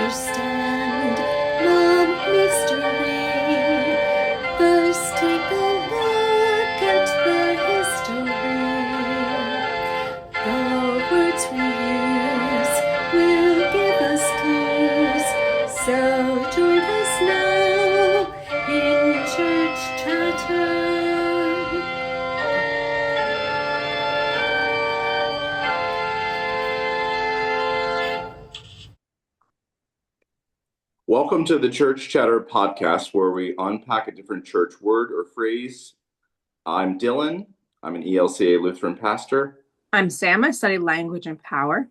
understand the mystery. First take a look at the history. The words we use will give us clues. So join us now in Church Chatter. Welcome to the Church Chatter podcast, where we unpack a different church word or phrase. I'm Dillon. I'm an ELCA Lutheran pastor. I'm Sam. I study language and power.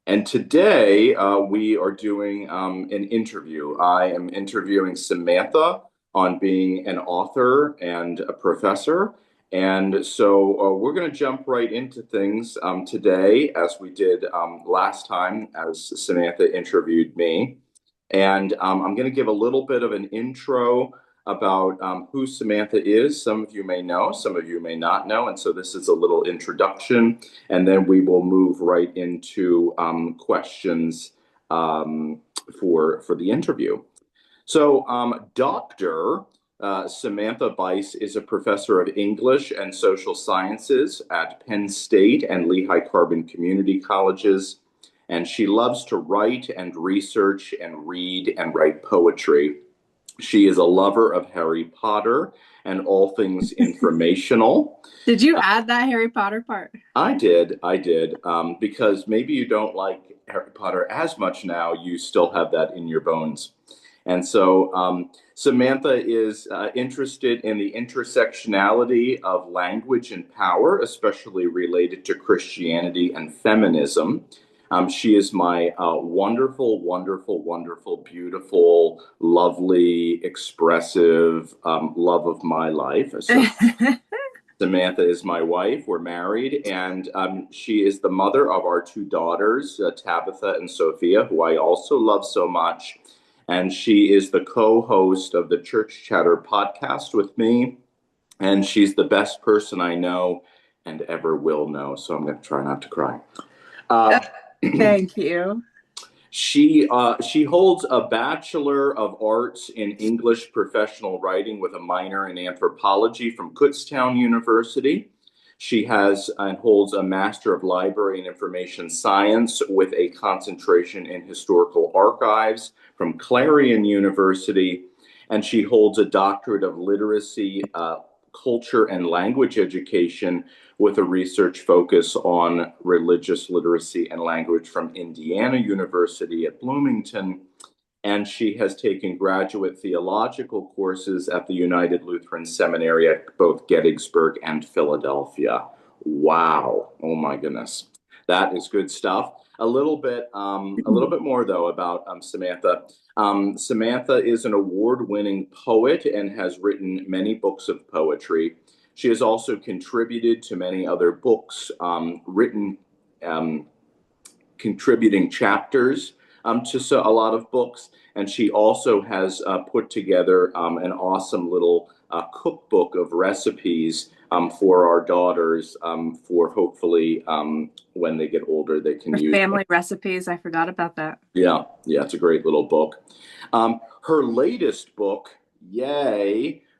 And today we are doing an interview. I am interviewing Samantha on being an author and a professor. And so we're going to jump right into things today, as we did last time, as Samantha interviewed me. And I'm going to give a little bit of an intro about who Samantha is. Some of you may know, some of you may not know. And so this is a little introduction, and then we will move right into questions for the interview. So Dr. Samantha Bise is a professor of English and social sciences at Penn State and Lehigh Carbon Community Colleges. And she loves to write and research and read and write poetry. She is a lover of Harry Potter and all things informational. Did you add that Harry Potter part? I did. Because maybe you don't like Harry Potter as much now, you still have that in your bones. And so Samantha is interested in the intersectionality of language and power, especially related to Christianity and feminism. She is my wonderful, beautiful, lovely, expressive love of my life. So Samantha is my wife. We're married, and she is the mother of our two daughters, Tabitha and Sophia, who I also love so much. And she is the co-host of the Church Chatter podcast with me. And she's the best person I know and ever will know. So I'm going to try not to cry. Thank you. She holds a Bachelor of Arts in English Professional Writing with a minor in anthropology from Kutztown University. She has and holds a Master of Library and Information Science with a concentration in historical archives from Clarion University. And she holds a Doctorate of Literacy, Culture, and Language Education with a research focus on religious literacy and language from Indiana University at Bloomington. And she has taken graduate theological courses at the United Lutheran Seminary at both Gettysburg and Philadelphia. Wow. Oh my goodness. That is good stuff. A little bit more though about Samantha. Samantha is an award-winning poet and has written many books of poetry. She has also contributed to many other books, contributing chapters to a lot of books. And she also has put together an awesome little cookbook of recipes for our daughters, for hopefully when they get older, they can use family recipes. I forgot about that. Yeah, it's a great little book. Her latest book,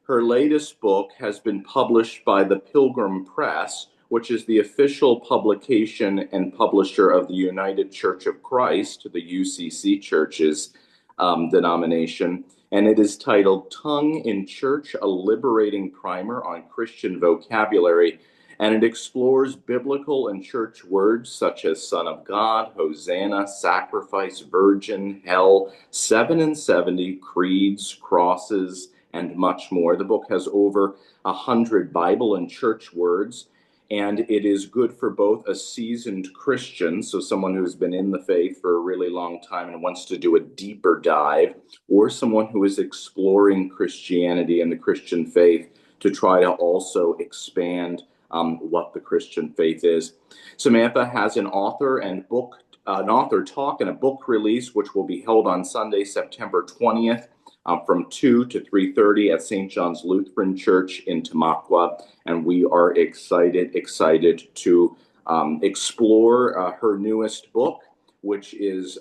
her latest book has been published by the Pilgrim Press, which is the official publication and publisher of the United Church of Christ, the UCC Church's denomination. And it is titled Tongue in Church, a Liberating Primer on Christian Vocabulary. And it explores biblical and church words such as Son of God, Hosanna, sacrifice, virgin, hell, 7 and 70, creeds, crosses, and much more. The book has over 100 Bible and church words, and it is good for both a seasoned Christian, so someone who's been in the faith for a really long time and wants to do a deeper dive, or someone who is exploring Christianity and the Christian faith to try to also expand what the Christian faith is. Samantha has an author talk and a book release, which will be held on Sunday, September 20th. From 2 to 3:30 at St. John's Lutheran Church in Tamaqua. And we are excited to explore her newest book, which is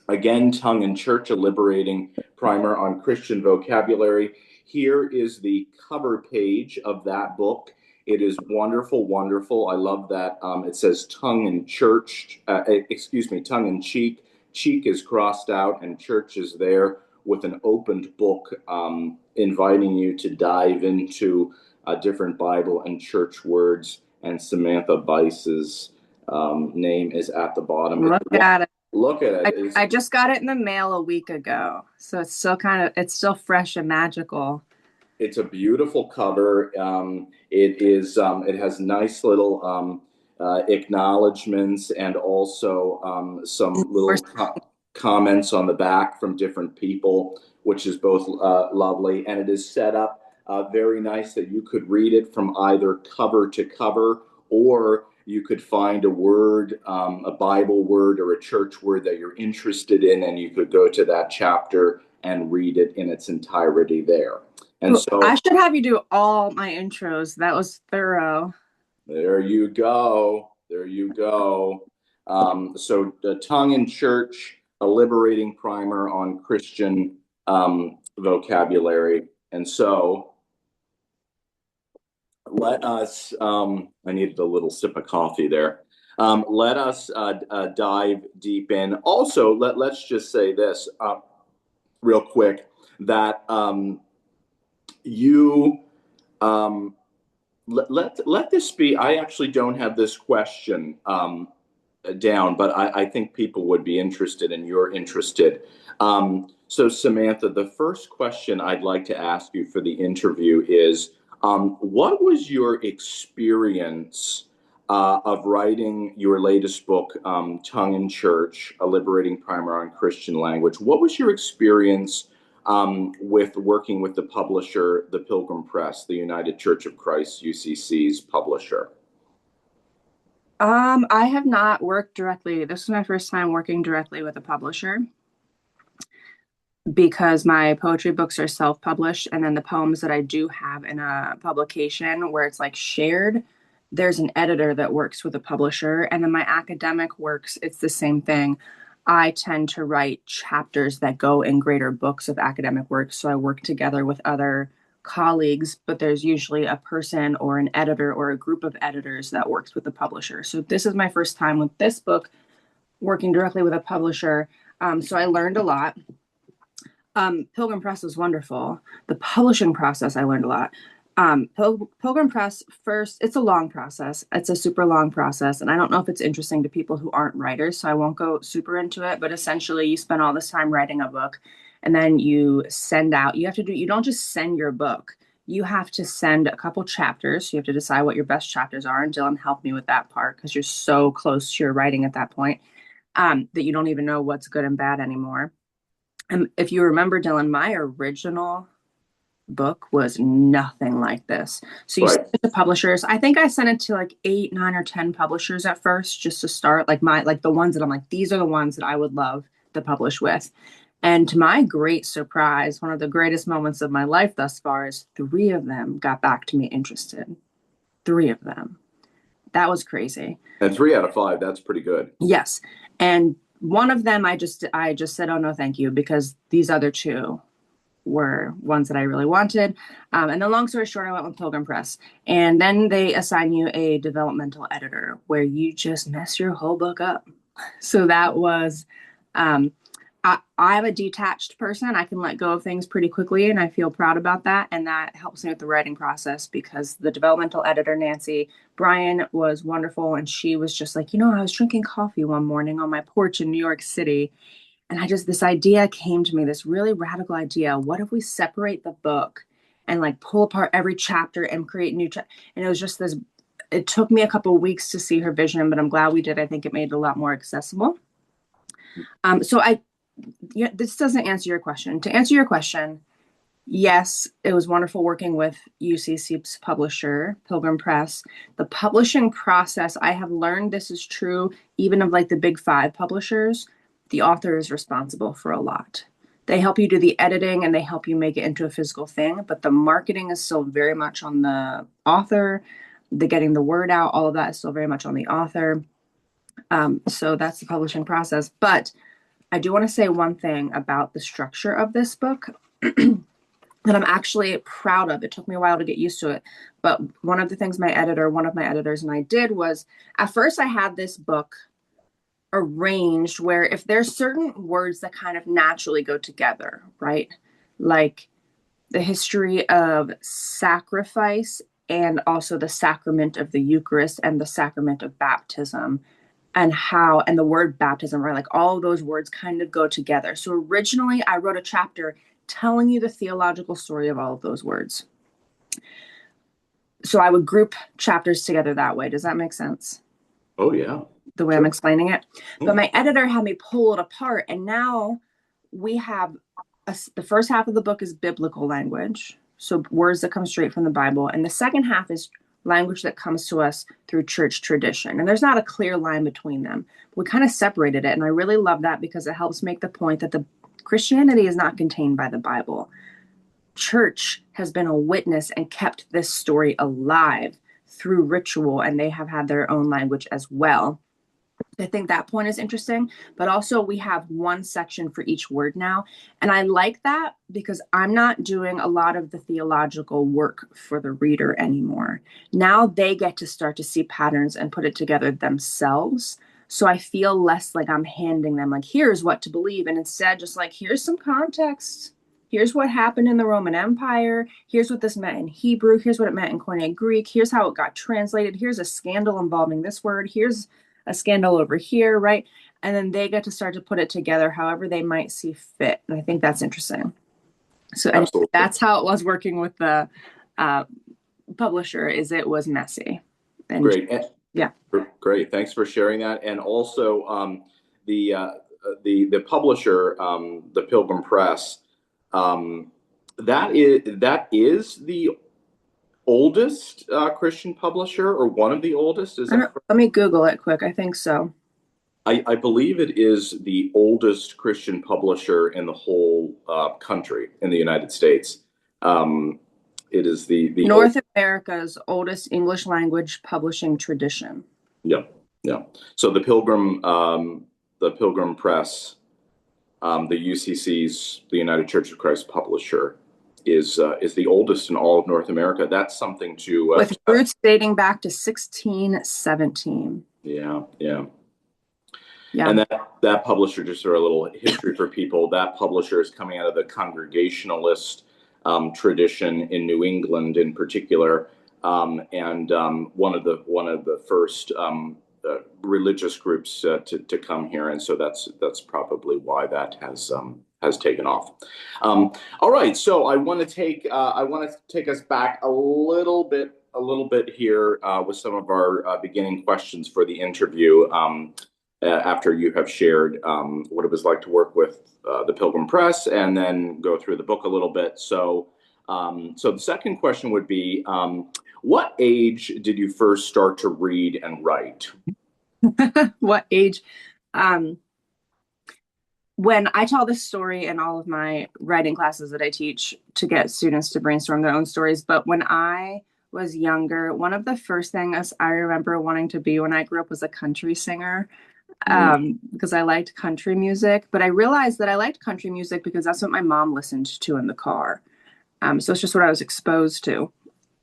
Again, Tongue in Church, a liberating primer on Christian vocabulary. Here is the cover page of that book. It is wonderful, wonderful. I love that. It says tongue in church, tongue in cheek. Cheek is crossed out and church is there with an opened book, inviting you to dive into different Bible and church words. And Samantha Bise's name is at the bottom. Look at it. Look at it. I just got it in the mail a week ago, so it's still fresh and magical. It's a beautiful cover. It has nice little acknowledgments and also some little comments on the back from different people, which is both lovely. And it is set up very nice that you could read it from either cover to cover, or you could find a word, a Bible word or a church word that you're interested in, and you could go to that chapter and read it in its entirety there. And so I should have you do all my intros. That was thorough. There you go. There you go. So the Tongue in Church, a liberating primer on Christian vocabulary. And so let us, I needed a little sip of coffee there. Let us dive deep in. Also, let's just say this real quick, that let this be. I actually don't have this question down, but I think people would be interested, and you're interested. So Samantha, the first question I'd like to ask you for the interview is, what was your experience of writing your latest book, Tongue in Church, a liberating primer on Christian language? What was your experience with working with the publisher, the Pilgrim Press, the United Church of Christ, UCC's publisher? I have not worked directly. This is my first time working directly with a publisher, because my poetry books are self-published, and then the poems that I do have in a publication where it's like shared, there's an editor that works with a publisher. And then my academic works, it's the same thing. I tend to write chapters that go in greater books of academic work. So I work together with other colleagues, but there's usually a person or an editor or a group of editors that works with the publisher. So this is my first time with this book working directly with a publisher. So I learned a lot. Pilgrim Press was wonderful. The publishing process, I learned a lot. Pilgrim Press, first, it's a long process. It's a super long process. And I don't know if it's interesting to people who aren't writers, so I won't go super into it. But essentially, you spend all this time writing a book, and then you send out, you don't just send your book. You have to send a couple chapters. So you have to decide what your best chapters are. And Dillon helped me with that part, because you're so close to your writing at that point that you don't even know what's good and bad anymore. And if you remember, Dillon, my original book was nothing like this. So you send it to publishers. I think I sent it to like 8, 9, or 10 publishers at first, just to start, like the ones that I'm like, these are the ones that I would love to publish with. And to my great surprise, one of the greatest moments of my life thus far is 3 of them got back to me interested. 3 of them. That was crazy. And 3 out of 5, that's pretty good. Yes. And one of them, I just said, oh, no, thank you, because these other 2 were ones that I really wanted. And the long story short, I went with Pilgrim Press. And then they assign you a developmental editor where you just mess your whole book up. So that was, I'm a detached person. I can let go of things pretty quickly, and I feel proud about that. And that helps me with the writing process, because the developmental editor, Nancy Bryan, was wonderful. And she was just like, I was drinking coffee one morning on my porch in New York City, and this idea came to me, this really radical idea. What if we separate the book and like pull apart every chapter and create new and it was just this, it took me a couple of weeks to see her vision, but I'm glad we did. I think it made it a lot more accessible. This doesn't answer your question. To answer your question, yes, it was wonderful working with UCC's publisher, Pilgrim Press. The publishing process, I have learned this is true even of like the big 5 publishers. The author is responsible for a lot. They help you do the editing and they help you make it into a physical thing, but the marketing is still very much on the author. The getting the word out, all of that is still very much on the author. So that's the publishing process. But I do want to say one thing about the structure of this book that I'm actually proud of. It took me a while to get used to it. But one of my editors and I did was, at first I had this book arranged where if there's certain words that kind of naturally go together, right? Like the history of sacrifice and also the sacrament of the Eucharist and the sacrament of baptism and the word baptism, right? Like all of those words kind of go together. So originally I wrote a chapter telling you the theological story of all of those words. So I would group chapters together that way. Does that make sense? Oh, yeah. The way I'm explaining it. But my editor had me pull it apart. And now we have the first half of the book is biblical language. So words that come straight from the Bible. And the second half is language that comes to us through church tradition. And there's not a clear line between them. We kind of separated it. And I really love that because it helps make the point that the Christianity is not contained by the Bible. Church has been a witness and kept this story alive through ritual, and they have had their own language as well. I think that point is interesting, but also we have one section for each word now. And I like that because I'm not doing a lot of the theological work for the reader anymore. Now they get to start to see patterns and put it together themselves. So I feel less like I'm handing them like, here's what to believe. And instead, just like, here's some context. Here's what happened in the Roman Empire. Here's what this meant in Hebrew. Here's what it meant in Koine Greek. Here's how it got translated. Here's a scandal involving this word. Here's a scandal over here, right? And then they get to start to put it together however they might see fit. And I think that's interesting. So anyway, that's how it was working with the publisher, is it was messy. And great. Yeah. Great. Thanks for sharing that. And also the publisher, the Pilgrim Press, that is the oldest Christian publisher, or one of the oldest? Let me Google it quick. I think so. I believe it is the oldest Christian publisher in the whole country, in the United States. It is the North America's oldest English language publishing tradition. Yeah. So the Pilgrim Press, the UCC's, the United Church of Christ publisher, is the oldest in all of North America. That's something to with roots dating back to 1617. Yeah. And that publisher, just for a little history for people, that publisher is coming out of the Congregationalist tradition in New England, in particular, and one of the first religious groups to come here, and so that's probably why that has taken off. All right, so I want to take us back a little bit here with some of our beginning questions for the interview. After you have shared what it was like to work with the Pilgrim Press, and then go through the book a little bit. So the second question would be, what age did you first start to read and write? What age? When I tell this story in all of my writing classes that I teach to get students to brainstorm their own stories, but when I was younger, one of the first things I remember wanting to be when I grew up was a country singer. Because I liked country music, but I realized that I liked country music because that's what my mom listened to in the car. So it's just what I was exposed to.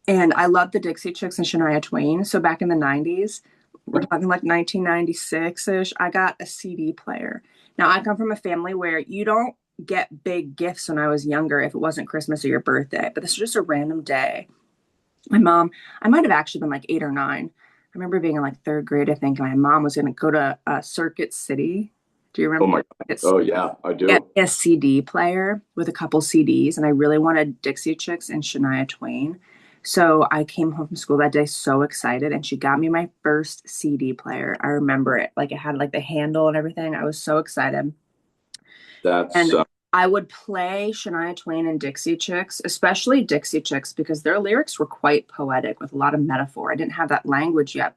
And I loved the Dixie Chicks and Shania Twain. So back in the 90s, we're talking like 1996-ish, I got a CD player. Now, I come from a family where you don't get big gifts when I was younger if it wasn't Christmas or your birthday, but this was just a random day. My mom, I might have actually been like 8 or 9. I remember being in like 3rd grade, I think, and my mom was going to go to Circuit City. Do you remember? Oh my God. Oh yeah, I do. Get a CD player with a couple CDs, and I really wanted Dixie Chicks and Shania Twain. So I came home from school that day so excited, and she got me my first CD player. I remember it. Like it had like the handle and everything. I was so excited. And I would play Shania Twain and Dixie Chicks, especially Dixie Chicks, because their lyrics were quite poetic with a lot of metaphor. I didn't have that language yet,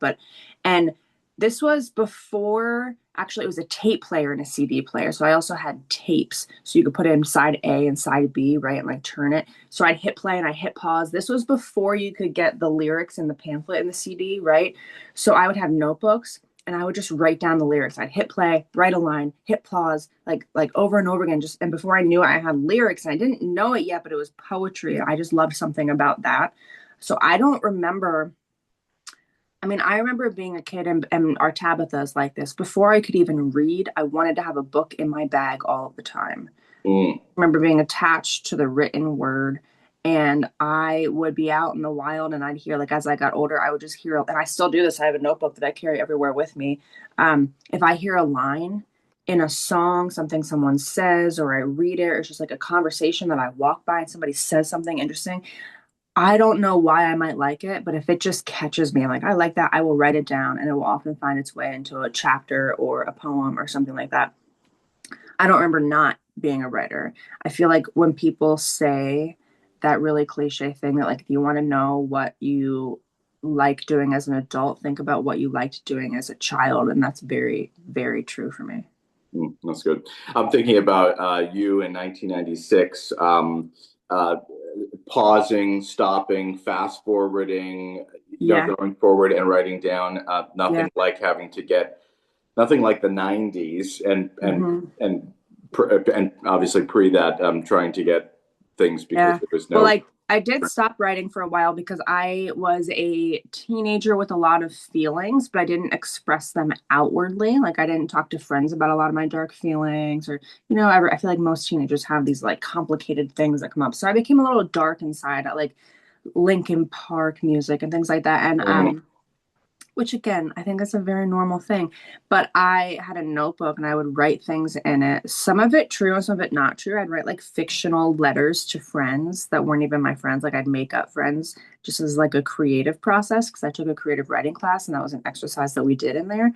and this was before, actually it was a tape player and a CD player. So I also had tapes. So you could put it in side A and side B, right? And like turn it. So I'd hit play and I hit pause. This was before you could get the lyrics in the pamphlet in the CD, right? So I would have notebooks and I would just write down the lyrics. I'd hit play, write a line, hit pause, like over and over again. Just, and before I knew it, I had lyrics, and I didn't know it yet, but it was poetry. I just loved something about that. So I don't remember. I mean, I remember being a kid, and our Tabitha's like this. Before I could even read, I wanted to have a book in my bag all the time. Mm. I remember being attached to the written word, and I would be out in the wild, and I'd hear, like, as I got older, I would just hear, and I still do this. I have a notebook that I carry everywhere with me. If I hear a line in a song, something someone says, or I read it, or it's just like a conversation that I walk by and somebody says something interesting, I don't know why I might like it, but if it just catches me, I'm like, I like that, I will write it down, and it will often find its way into a chapter or a poem or something like that. I don't remember not being a writer. I feel like when people say that really cliche thing that, like, if you want to know what you like doing as an adult, think about what you liked doing as a child. And that's very, very true for me. That's good. I'm thinking about you in 1996, pausing, stopping, fast forwarding, Yeah. going forward and writing down. Yeah. Nothing like having to get, nothing like the 90s, Hmm. and obviously pre that, trying to get things because Yeah. there was Well, no. I did stop writing for a while because I was a teenager with a lot of feelings, but I didn't express them outwardly. Like, I didn't talk to friends about a lot of my dark feelings, or, I feel like most teenagers have these like complicated things that come up. So I became a little dark inside, at like Linkin Park music and things like that. And Mm, which, again, I think that's a very normal thing. But I had a notebook and I would write things in it. Some of it true and some of it not true. I'd write like fictional letters to friends that weren't even my friends. Like, I'd make up friends just as like a creative process, because I took a creative writing class and that was an exercise that we did in there.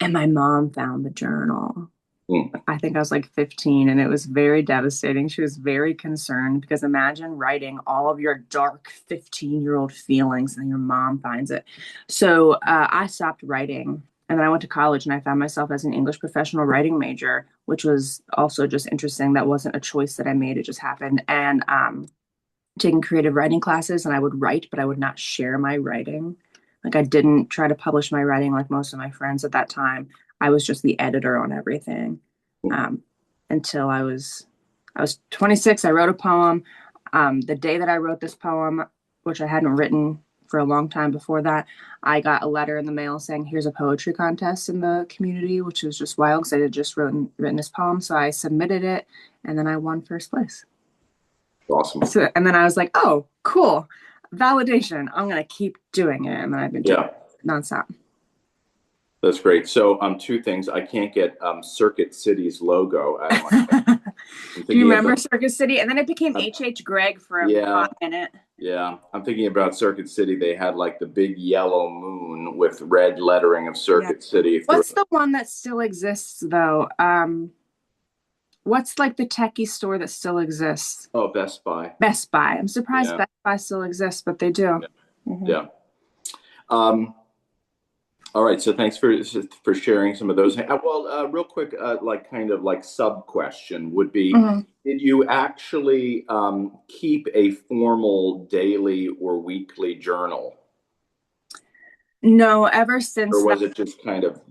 And my mom found the journal. mm, I think I was like 15, and it was very devastating. She was very concerned, because imagine writing all of your dark 15-year-old feelings and your mom finds it. So I stopped writing. And then I went to college and I found myself as an English professional writing major, which was also just interesting. That wasn't a choice that I made, it just happened. And taking creative writing classes, and I would write, but I would not share my writing. Like, I didn't try to publish my writing like most of my friends at that time. I was just the editor on everything. mm. Um, until I was 26. I wrote a poem. The day that I wrote this poem, which I hadn't written for a long time before that, I got a letter in the mail saying, "Here's a poetry contest in the community," which was just wild because I had just written this poem. So I submitted it, and then I won first place. Awesome. So, and then I was like, "Oh, cool, validation. I'm gonna keep doing it," and then I've been doing Yeah. it nonstop. That's great. So, two things. I can't get Circuit City's logo out of my head. I'm Do you thinking remember about, Circus City? And then it became uh, H. Gregg for a yeah, hot minute. yeah. I'm thinking about Circuit City. They had like the big yellow moon with red lettering of Yeah. Circuit City through What's it. the one that still exists though? What's like the techie store that still exists? Oh, Best Buy. Best Buy. I'm surprised Yeah, Best Buy still exists, but they do. yeah, Hmm. yeah. Um, all right. So thanks for sharing some of those. Well, real quick, like kind of like sub question would be, Hmm. did you actually keep a formal daily or weekly journal? No, ever Or since that. was it just kind of,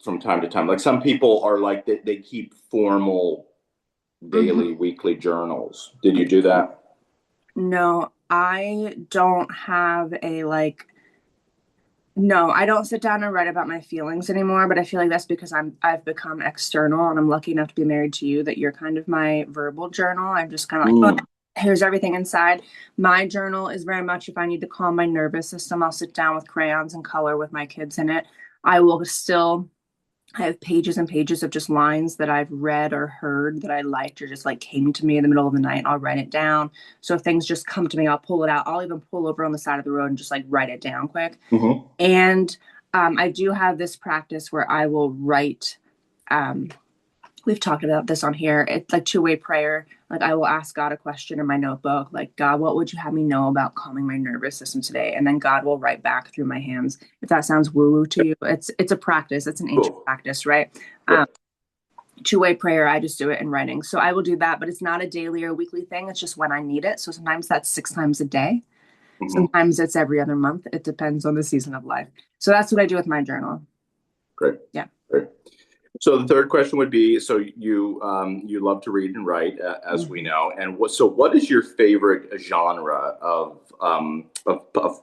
from time to time? Like some people are like they keep formal Mhm. daily, weekly journals. Did you do that? No, I don't have a like. No, I don't sit down and write about my feelings anymore, but I feel like that's because I've become external, and I'm lucky enough to be married to you, that you're kind of my verbal journal. I'm just kind of like, Mm, oh, here's everything inside. My journal is very much, if I need to calm my nervous system, I'll sit down with crayons and color with my kids in it. I will still I have pages and pages of just lines that I've read or heard that I liked, or just like came to me in the middle of the night. I'll write it down. So if things just come to me, I'll pull it out. I'll even pull over on the side of the road and just like write it down quick. hmm. And I do have this practice where I will write. Um, we've talked about this on here. It's like two-way prayer. Like, I will ask God a question in my notebook, like, "God, what would you have me know about calming my nervous system today?" And then God will write back through my hands. If that sounds woo-woo to you, it's a practice. It's an ancient Cool. practice, right? Yeah. Um, two-way prayer, I just do it in writing. So I will do that, but it's not a daily or weekly thing. It's just when I need it. So sometimes that's 6 times a day. Sometimes it's every other month. It depends on the season of life. So that's what I do with my journal. Great. Yeah. Great. So the third question would be: so you love to read and write, as we Mhm. know, and what is your favorite genre of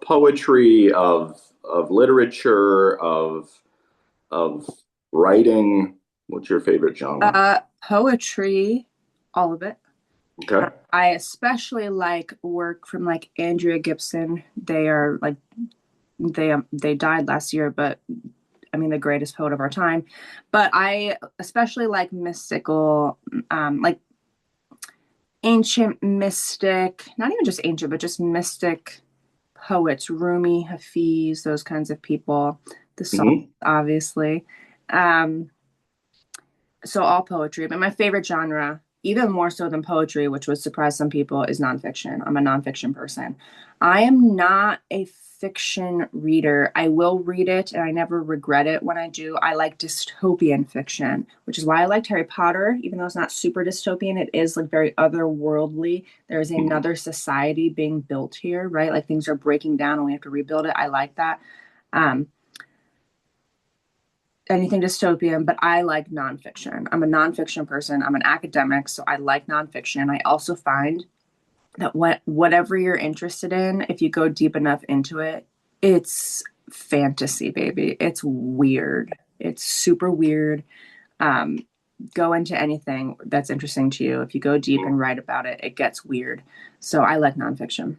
poetry, of literature, of writing? What's your favorite genre? Poetry, all of it. Okay. I especially like work from like Andrea Gibson. They are like they died last year, but I mean the greatest poet of our time. But I especially like mystical, like ancient mystic, not even just ancient, but just mystic poets, Rumi, Hafiz, those kinds of people. The Psalms, Hmm. obviously. Um, so all poetry, but my favorite genre, even more so than poetry, which would surprise some people, is nonfiction. I'm a nonfiction person. I am not a fiction reader. I will read it and I never regret it when I do. I like dystopian fiction, which is why I liked Harry Potter, even though it's not super dystopian, it is like very otherworldly. There's another society being built here, right? Like things are breaking down and we have to rebuild it. I like that. Um, Anything dystopian, but I like nonfiction. I'm a nonfiction person. I'm an academic, so I like nonfiction. I also find that whatever you're interested in, if you go deep enough into it, it's fantasy, baby. It's weird. It's super weird. Um, go into anything that's interesting to you. If you go deep and write about it, it gets weird. So I like nonfiction.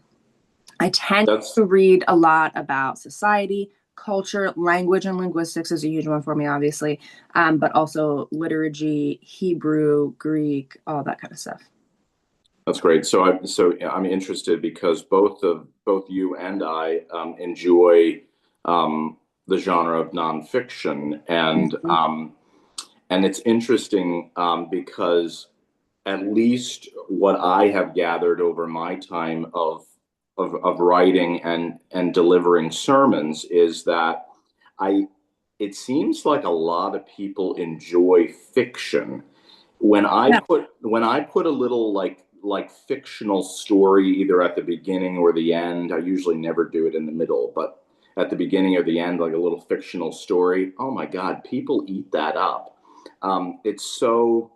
I tend That's to read a lot about society, culture, language, and linguistics is a huge one for me, obviously, but also liturgy, Hebrew, Greek, all that kind of stuff. That's great. So I'm interested because both you and I enjoy the genre of nonfiction, Mhm. and it's interesting because at least what I have gathered over my time of writing and delivering sermons is that I it seems like a lot of people enjoy fiction. Yeah. When I put a little like fictional story either at the beginning or the end, I usually never do it in the middle, but at the beginning or the end, like a little fictional story, oh my God, people eat that up. It's so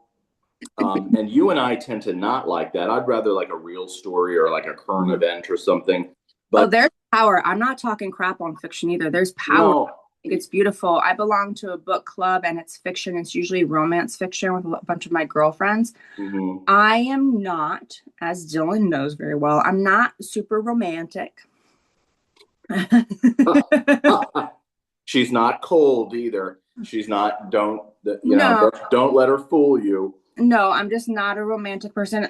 and you and I tend to not like that. I'd rather like a real story or like a current Mhm. event or something. Oh, But there's power. I'm not talking crap on fiction either. There's power. no, I think it's beautiful. I belong to a book club and it's fiction. It's usually romance fiction with a bunch of my girlfriends. mhm. I am not, as Dillon knows very well, I'm not super romantic. She's not cold either. She's not. No, Don't let her fool you. no, I'm just not a romantic person.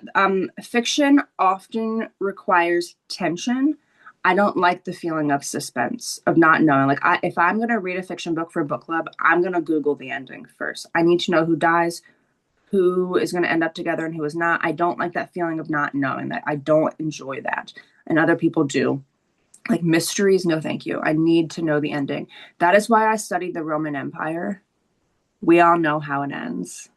Fiction often requires tension. I don't like the feeling of suspense, of not knowing. Like, if I'm gonna read a fiction book for a book club, I'm gonna Google the ending first. I need to know who dies, who is gonna end up together, and who is not. I don't like that feeling of not knowing that. I don't enjoy that, and other people do. Like mysteries, no, thank you. I need to know the ending. That is why I studied the Roman Empire. We all know how it ends.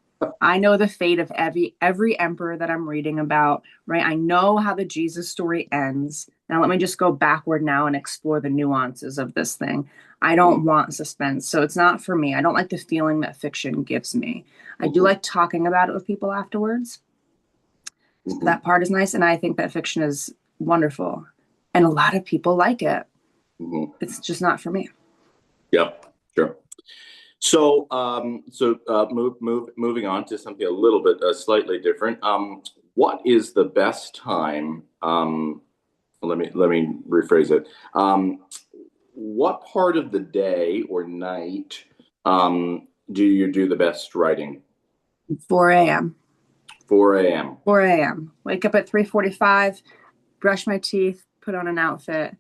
I know the fate of every emperor that I'm reading about, right? I know how the Jesus story ends. Now let me just go backward now and explore the nuances of this thing. I don't want suspense, so it's not for me. I don't like the feeling that fiction gives me. I do Mhm, like talking about it with people afterwards. So mhm, that part is nice, and I think that fiction is wonderful. And a lot of people like it. mhm. It's just not for me. Yep, sure. Moving on to something a little bit slightly different. What is the best time? Let me rephrase it. What part of the day or night do you do the best writing? 4 a.m. 4 a.m. 4 a.m. Wake up at 3:45, brush my teeth, put on an outfit,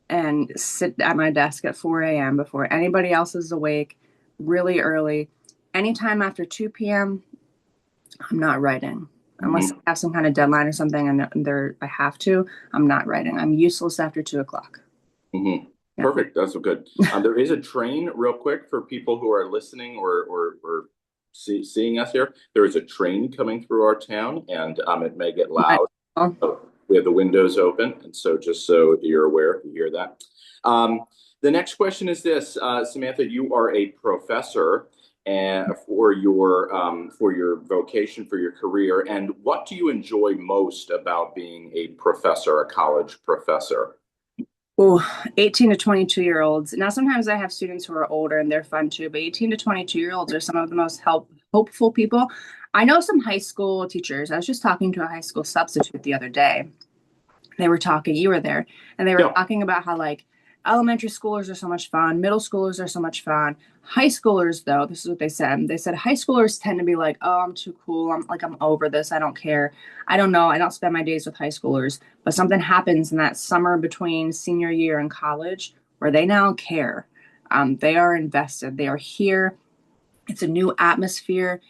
and sit at my desk at 4 a.m. before anybody else is awake, really early. Anytime after 2 p.m., I'm not writing. Unless Hmm. I have some kind of deadline or something and I have to, I'm not writing. I'm useless after 2 o'clock. Hmm. Yeah. Perfect. That's so good. There is a train, real quick, for people who are listening or seeing us here. There is a train coming through our town, and it may get loud. Well, So we have the windows open, and so just so you're aware, you hear that. The next question is this, Samantha. You are a professor, and for your vocation, for your career, and what do you enjoy most about being a professor, a college professor? Oh, 18 to 22-year-olds. Now, sometimes I have students who are older and they're fun too, but 18 to 22-year-olds are some of the most hopeful people. I know some high school teachers. I was just talking to a high school substitute the other day. They were talking, you were there, and they were talking about how like elementary schoolers are so much fun, middle schoolers are so much fun. High schoolers, though, this is what they said. They said high schoolers tend to be like, oh, I'm too cool. I'm over this. I don't care. I don't know. I don't spend my days with high schoolers. But something happens in that summer between senior year and college where they now care. They are invested. They are here. It's a new atmosphere.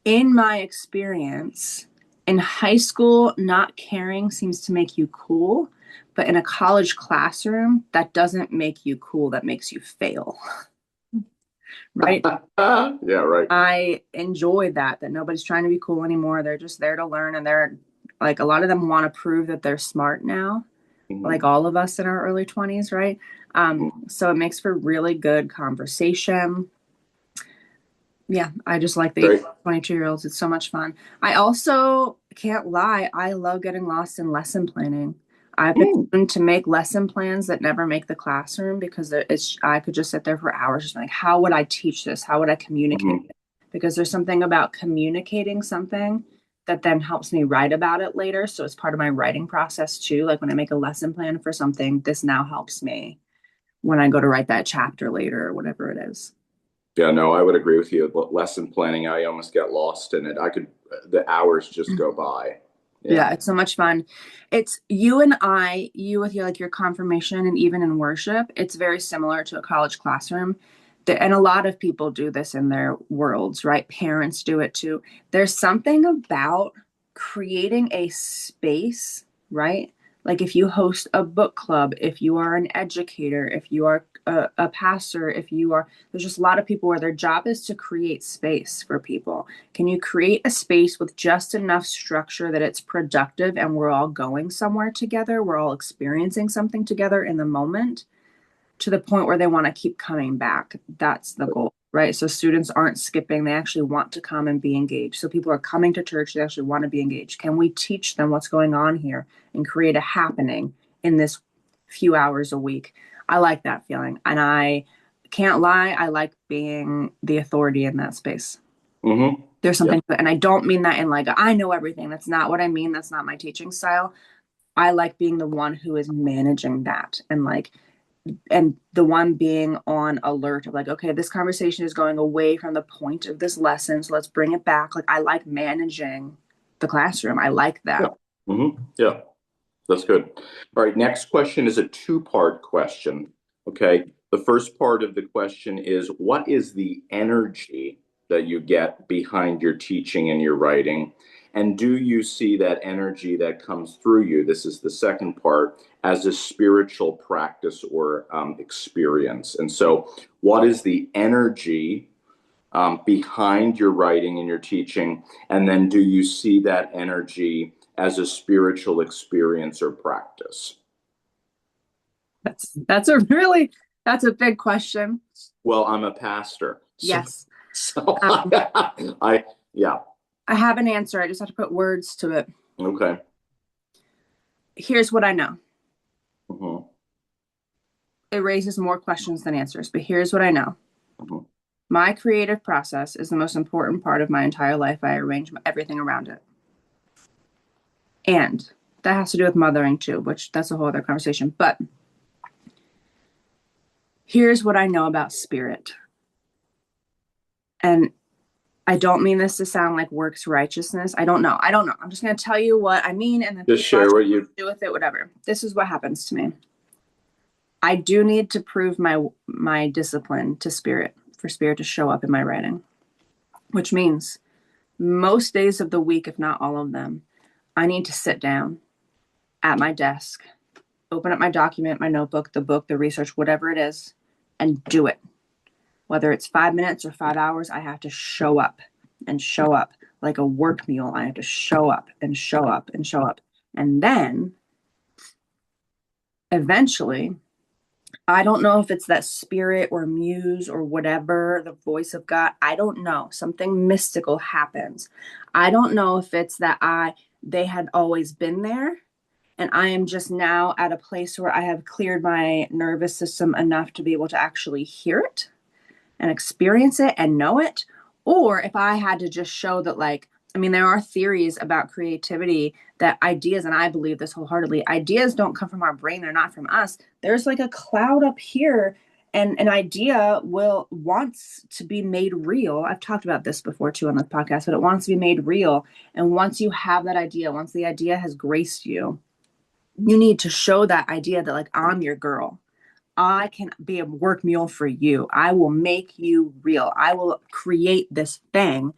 In my experience, in high school, not caring seems to make you cool. But in a college classroom, that doesn't make you cool. That makes you fail. Right? Yeah, right. I enjoy that nobody's trying to be cool anymore. They're just there to learn. And they're like, a lot of them want to prove that they're smart now, like all of us in our early 20s, right? So it makes for really good conversation. Yeah, I just like the 22-year-olds. It's so much fun. I also can't lie. I love getting lost in lesson planning. I've been known to make lesson plans that never make the classroom because I could just sit there for hours just like, how would I teach this? How would I communicate it? Because there's something about communicating something that then helps me write about it later. So it's part of my writing process too. Like when I make a lesson plan for something, this now helps me when I go to write that chapter later or whatever it is. Yeah, no, I would agree with you. Lesson planning, I almost get lost in it. The hours just go by. Yeah, it's so much fun. It's you and you with your confirmation and even in worship, it's very similar to a college classroom. And a lot of people do this in their worlds, right? Parents do it too. There's something about creating a space, right? Like if you host a book club, if you are an educator, if you are a pastor, there's just a lot of people where their job is to create space for people. Can you create a space with just enough structure that it's productive and we're all going somewhere together? We're all experiencing something together in the moment to the point where they want to keep coming back. That's the goal, right? So students aren't skipping. They actually want to come and be engaged. So people are coming to church. They actually want to be engaged. Can we teach them what's going on here and create a happening in this few hours a week? I like that feeling. And I can't lie. I like being the authority in that space. There's something, and I don't mean that in like, I know everything. That's not what I mean. That's not my teaching style. I like being the one who is managing that and the one being on alert of like, okay, this conversation is going away from the point of this lesson. So let's bring it back. Like I like managing the classroom. I like that. Yeah. That's good. All right. Next question is a two-part question. Okay. The first part of the question is, what is the energy that you get behind your teaching and your writing? And do you see that energy that comes through you? This is the second part, as a spiritual practice or experience. And so, what is the energy behind your writing and your teaching? And then, do you see that energy as a spiritual experience or practice? That's a big question. Well, I'm a pastor. Yes. So I have an answer. I just have to put words to it. Okay. Here's what I know. It raises more questions than answers, but here's what I know. My creative process is the most important part of my entire life. I arrange everything around it. And that has to do with mothering too, which that's a whole other conversation. But here's what I know about spirit. And I don't mean this to sound like works righteousness. I don't know. I'm just going to tell you what I mean. And then just share what you do with it, whatever. This is what happens to me. I do need to prove my discipline to spirit, for spirit to show up in my writing, which means most days of the week, if not all of them, I need to sit down at my desk, open up my document, my notebook, the book, the research, whatever it is, and do it. Whether it's 5 minutes or 5 hours, I have to show up and show up like a work mule. I have to show up and show up and show up. And then eventually, I don't know if it's that spirit or muse or whatever, the voice of God. I don't know. Something mystical happens. I don't know if it's that they had always been there and I am just now at a place where I have cleared my nervous system enough to be able to actually hear it and experience it and know it. Or if I had to just show that, like, I mean, there are theories about creativity that ideas, and I believe this wholeheartedly, ideas don't come from our brain. They're not from us. There's like a cloud up here, and an idea wants to be made real. I've talked about this before too on the podcast, but it wants to be made real. And once you have that idea, once the idea has graced you, you need to show that idea that, like, I'm your girl. I can be a work mule for you. I will make you real. I will create this thing.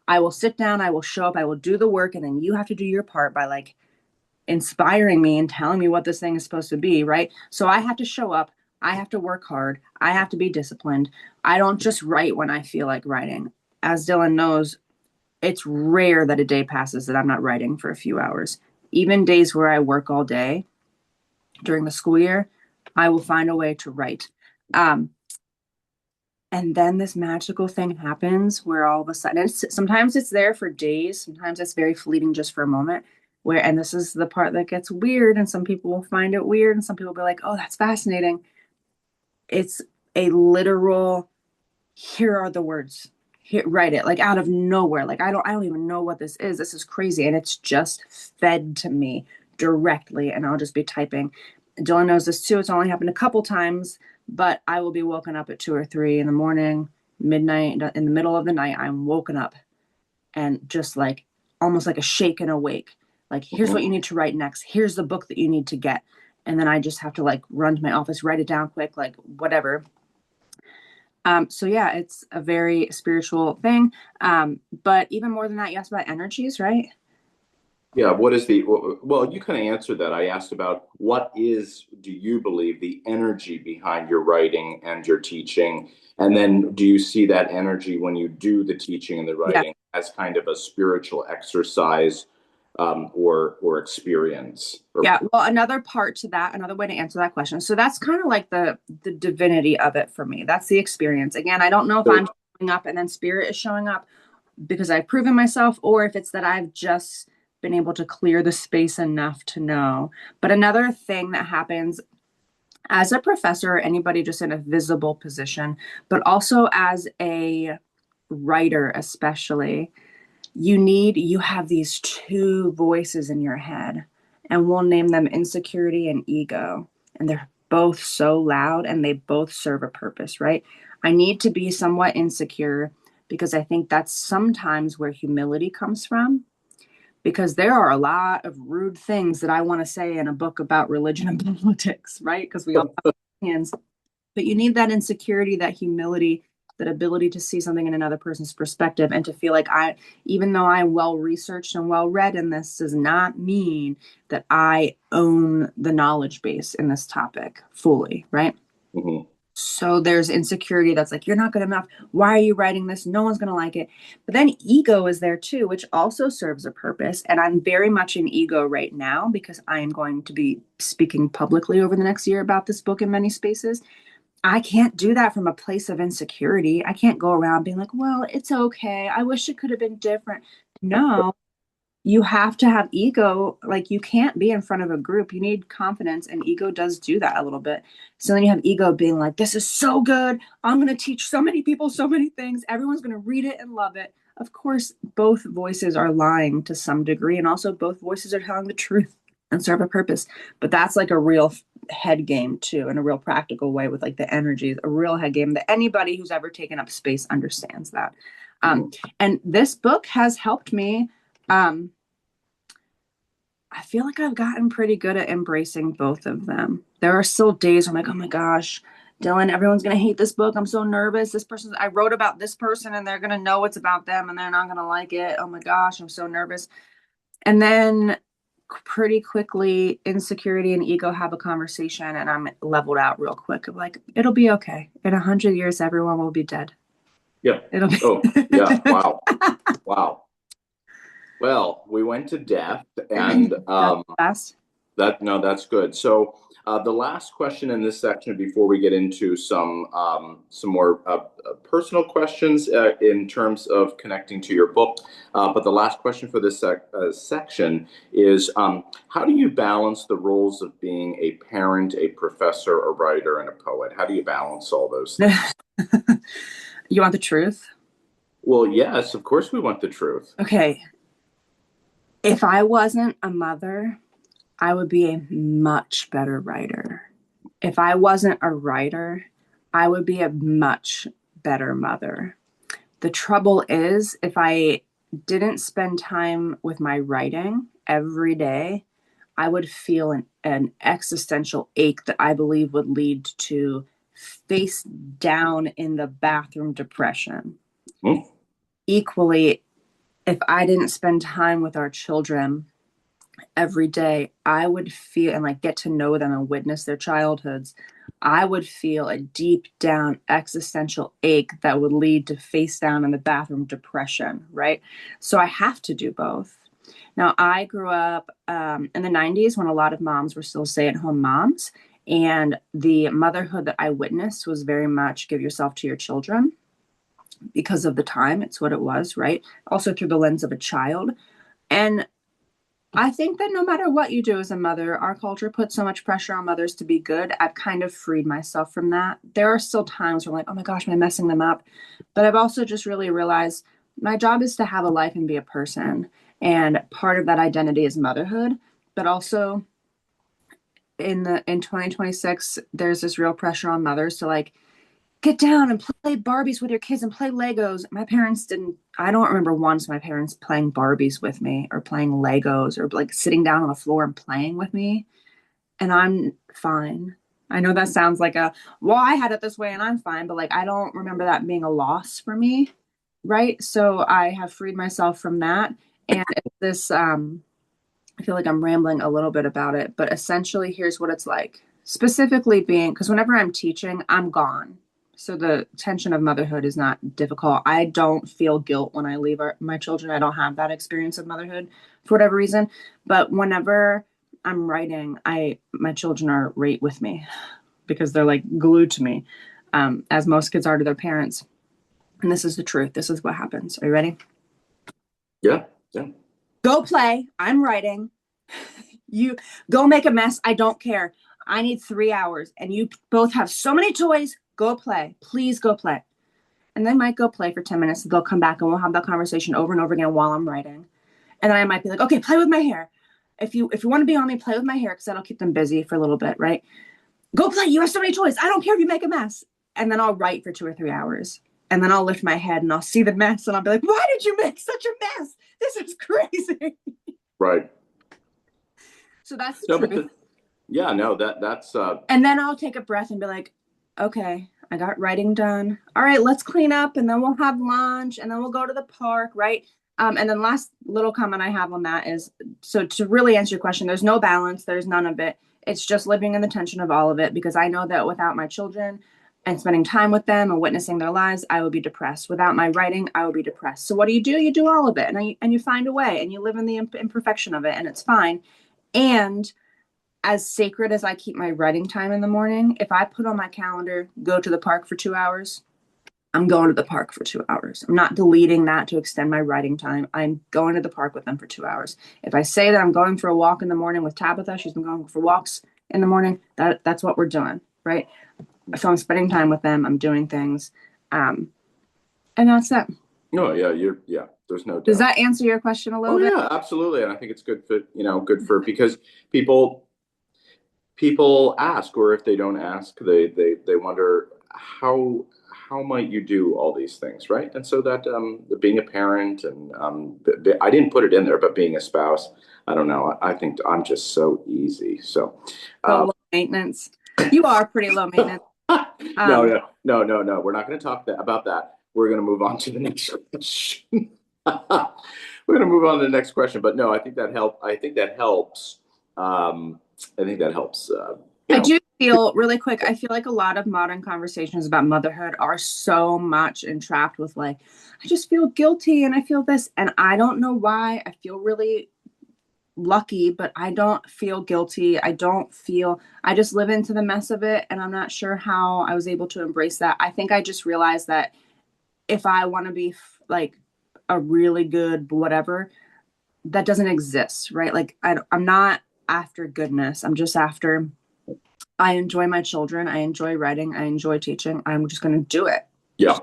I will sit down, I will show up, I will do the work, and then you have to do your part by, like, inspiring me and telling me what this thing is supposed to be, right? So I have to show up. I have to work hard. I have to be disciplined. I don't just write when I feel like writing. As Dillon knows, it's rare that a day passes that I'm not writing for a few hours. Even days where I work all day during the school year, I will find a way to write. And then this magical thing happens where all of a sudden, sometimes it's there for days, sometimes it's very fleeting just for a moment. And this is the part that gets weird, and some people will find it weird, and some people will be like, oh, that's fascinating. It's a literal, here are the words. Here, write it, like, out of nowhere. Like, I don't even know what this is. This is crazy. And it's just fed to me directly, and I'll just be typing. Dillon knows this too. It's only happened a couple times, but I will be woken up at 2 or 3 in the morning, midnight, in the middle of the night. I'm woken up and just like almost like a shake and awake. Like, here's what you need to write next. Here's the book that you need to get. And then I just have to, like, run to my office, write it down quick, like, whatever. So yeah, it's a very spiritual thing. But even more than that, you asked about energies, right? Yeah, what is well, you kind of answered that. I asked about what do you believe, the energy behind your writing and your teaching? And then do you see that energy when you do the teaching and the Yeah. writing as kind of a spiritual exercise, or experience? Yeah. Well, another part to that, another way to answer that question. So that's kind of like the divinity of it for me. That's the experience. Again, I don't know if I'm showing up and then spirit is showing up because I've proven myself, or if it's that I've just been able to clear the space enough to know. But another thing that happens as a professor, or anybody just in a visible position, but also as a writer, especially, you have these two voices in your head, and we'll name them insecurity and ego. And they're both so loud and they both serve a purpose, right? I need to be somewhat insecure because I think that's sometimes where humility comes from. Because there are a lot of rude things that I want to say in a book about religion and politics, right? Because we all have opinions. But you need that insecurity, that humility, that ability to see something in another person's perspective and to feel like even though I'm well researched and well read in this, does not mean that I own the knowledge base in this topic fully, right? Mm-hmm. So there's insecurity that's like, you're not good enough. Why are you writing this? No one's going to like it. But then ego is there too, which also serves a purpose. And I'm very much in ego right now because I am going to be speaking publicly over the next year about this book in many spaces. I can't do that from a place of insecurity. I can't go around being like, well, it's okay. I wish it could have been different. No, you have to have ego. Like, you can't be in front of a group. You need confidence, and ego does do that a little bit. So then you have ego being like, this is so good. I'm going to teach so many people so many things. Everyone's going to read it and love it. Of course, both voices are lying to some degree, and also both voices are telling the truth and serve a purpose. But that's like a real head game too, in a real practical way, with like the energies, a real head game that anybody who's ever taken up space understands that. And this book has helped me. I feel like I've gotten pretty good at embracing both of them. There are still days where I'm like, oh my gosh, Dillon, everyone's going to hate this book. I'm so nervous. I wrote about this person and they're going to know it's about them and they're not going to like it. Oh my gosh, I'm so nervous. And then pretty quickly, insecurity and ego have a conversation and I'm leveled out real quick of like, it'll be okay. In 100 years, everyone will be dead. Yeah. It'll be. Oh, yeah. Wow. Wow. Well, we went to death, and That's fast. that's good. So the last question in this section before we get into some more personal questions in terms of connecting to your book. But the last question for this section is how do you balance the roles of being a parent, a professor, a writer, and a poet? How do you balance all those things? You want the truth? Well, yes, of course we want the truth. Okay. If I wasn't a mother, I would be a much better writer. If I wasn't a writer, I would be a much better mother. The trouble is, if I didn't spend time with my writing every day, I would feel an existential ache that I believe would lead to face down in the bathroom depression. Hmm? Equally, if I didn't spend time with our children every day, I would feel and like get to know them and witness their childhoods. I would feel a deep down existential ache that would lead to face down in the bathroom depression, right? So I have to do both. Now, I grew up in the 90s when a lot of moms were still stay at home moms. And the motherhood that I witnessed was very much give yourself to your children because of the time. It's what it was, right? Also through the lens of a child. And I think that no matter what you do as a mother, our culture puts so much pressure on mothers to be good. I've kind of freed myself from that. There are still times where I'm like, oh my gosh, am I messing them up? But I've also just really realized my job is to have a life and be a person. And part of that identity is motherhood. But also in 2026, there's this real pressure on mothers to like get down and play Barbies with your kids and play Legos. My parents didn't, I don't remember once my parents playing Barbies with me or playing Legos or like sitting down on the floor and playing with me. And I'm fine. I know that sounds like well, I had it this way and I'm fine, but like, I don't remember that being a loss for me. Right. So I have freed myself from that. And it's this, I feel like I'm rambling a little bit about it, but essentially, here's what it's like. Specifically, being because whenever I'm teaching, I'm gone. So the tension of motherhood is not difficult. I don't feel guilt when I leave my children. I don't have that experience of motherhood for whatever reason. But whenever I'm writing, my children are right with me because they're like glued to me, as most kids are to their parents. And this is the truth. This is what happens. Are you ready? Yeah, yeah. Go play. I'm writing. You go make a mess. I don't care. I need 3 hours. And you both have so many toys. Go play. Please go play. And they might go play for 10 minutes. They'll come back and we'll have that conversation over and over again while I'm writing. And then I might be like, okay, play with my hair. If you want to be on me, play with my hair because that'll keep them busy for a little bit, right? Go play. You have so many toys. I don't care if you make a mess. And then I'll write for 2 or 3 hours. And then I'll lift my head and I'll see the mess and I'll be like, why did you make such a mess? This is crazy. Right. So that's the No, truth. yeah, no, that's And then I'll take a breath and be like, okay, I got writing done. All right, let's clean up and then we'll have lunch and then we'll go to the park, right? And then last little comment I have on that is, so to really answer your question, there's no balance, there's none of it. It's just living in the tension of all of it because I know that without my children and spending time with them and witnessing their lives, I would be depressed. Without my writing, I would be depressed. So what do? You do all of it and you find a way and you live in the imperfection of it and it's fine. And as sacred as I keep my writing time in the morning, if I put on my calendar, go to the park for 2 hours, I'm going to the park for 2 hours. I'm not deleting that to extend my writing time. I'm going to the park with them for 2 hours. If I say that I'm going for a walk in the morning with Tabitha, she's been going for walks in the morning, that's what we're doing, right? So I'm spending time with them, I'm doing things. And that's it. no, yeah, there's no doubt. Does that answer your question a little bit? Yeah, absolutely. And I think it's good for because people ask, or if they don't ask, they wonder how might you do all these things, right? And so that being a parent and I didn't put it in there, but being a spouse, I don't know. I think I'm just so easy. So Low maintenance. You are pretty low maintenance. No. We're not going to talk about that. We're going to move on to the next question. We're going to move on to the next question. But no, I think that helps. I think that helps You I know, do feel really quick. I feel like a lot of modern conversations about motherhood are so much entrapped with like, I just feel guilty and I feel this. And I don't know why. I feel really lucky, but I don't feel guilty. I just live into the mess of it. And I'm not sure how I was able to embrace that. I think I just realized that if I want to be like a really good whatever, that doesn't exist, right? Like I'm not after goodness. I'm just after I enjoy my children. I enjoy writing. I enjoy teaching. I'm just going to do it. yeah,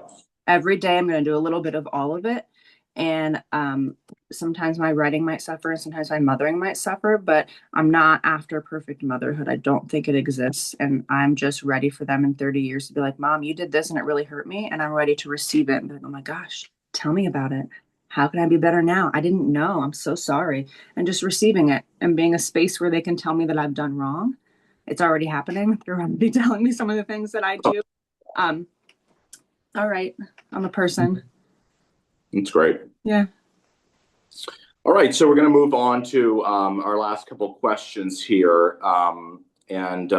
Every day, I'm going to do a little bit of all of it. And sometimes my writing might suffer and sometimes my mothering might suffer, but I'm not after perfect motherhood. I don't think it exists. And I'm just ready for them in 30 years to be like, Mom, you did this and it really hurt me. And I'm ready to receive it and be like, oh my gosh, tell me about it. How can I be better now? I didn't know. I'm so sorry. And just receiving it and being a space where they can tell me that I've done wrong. It's already happening. They're already telling me some of the things that I do. Um, all right. I'm a person. that's great. Yeah. All right, so we're going to move on to our last couple questions here, and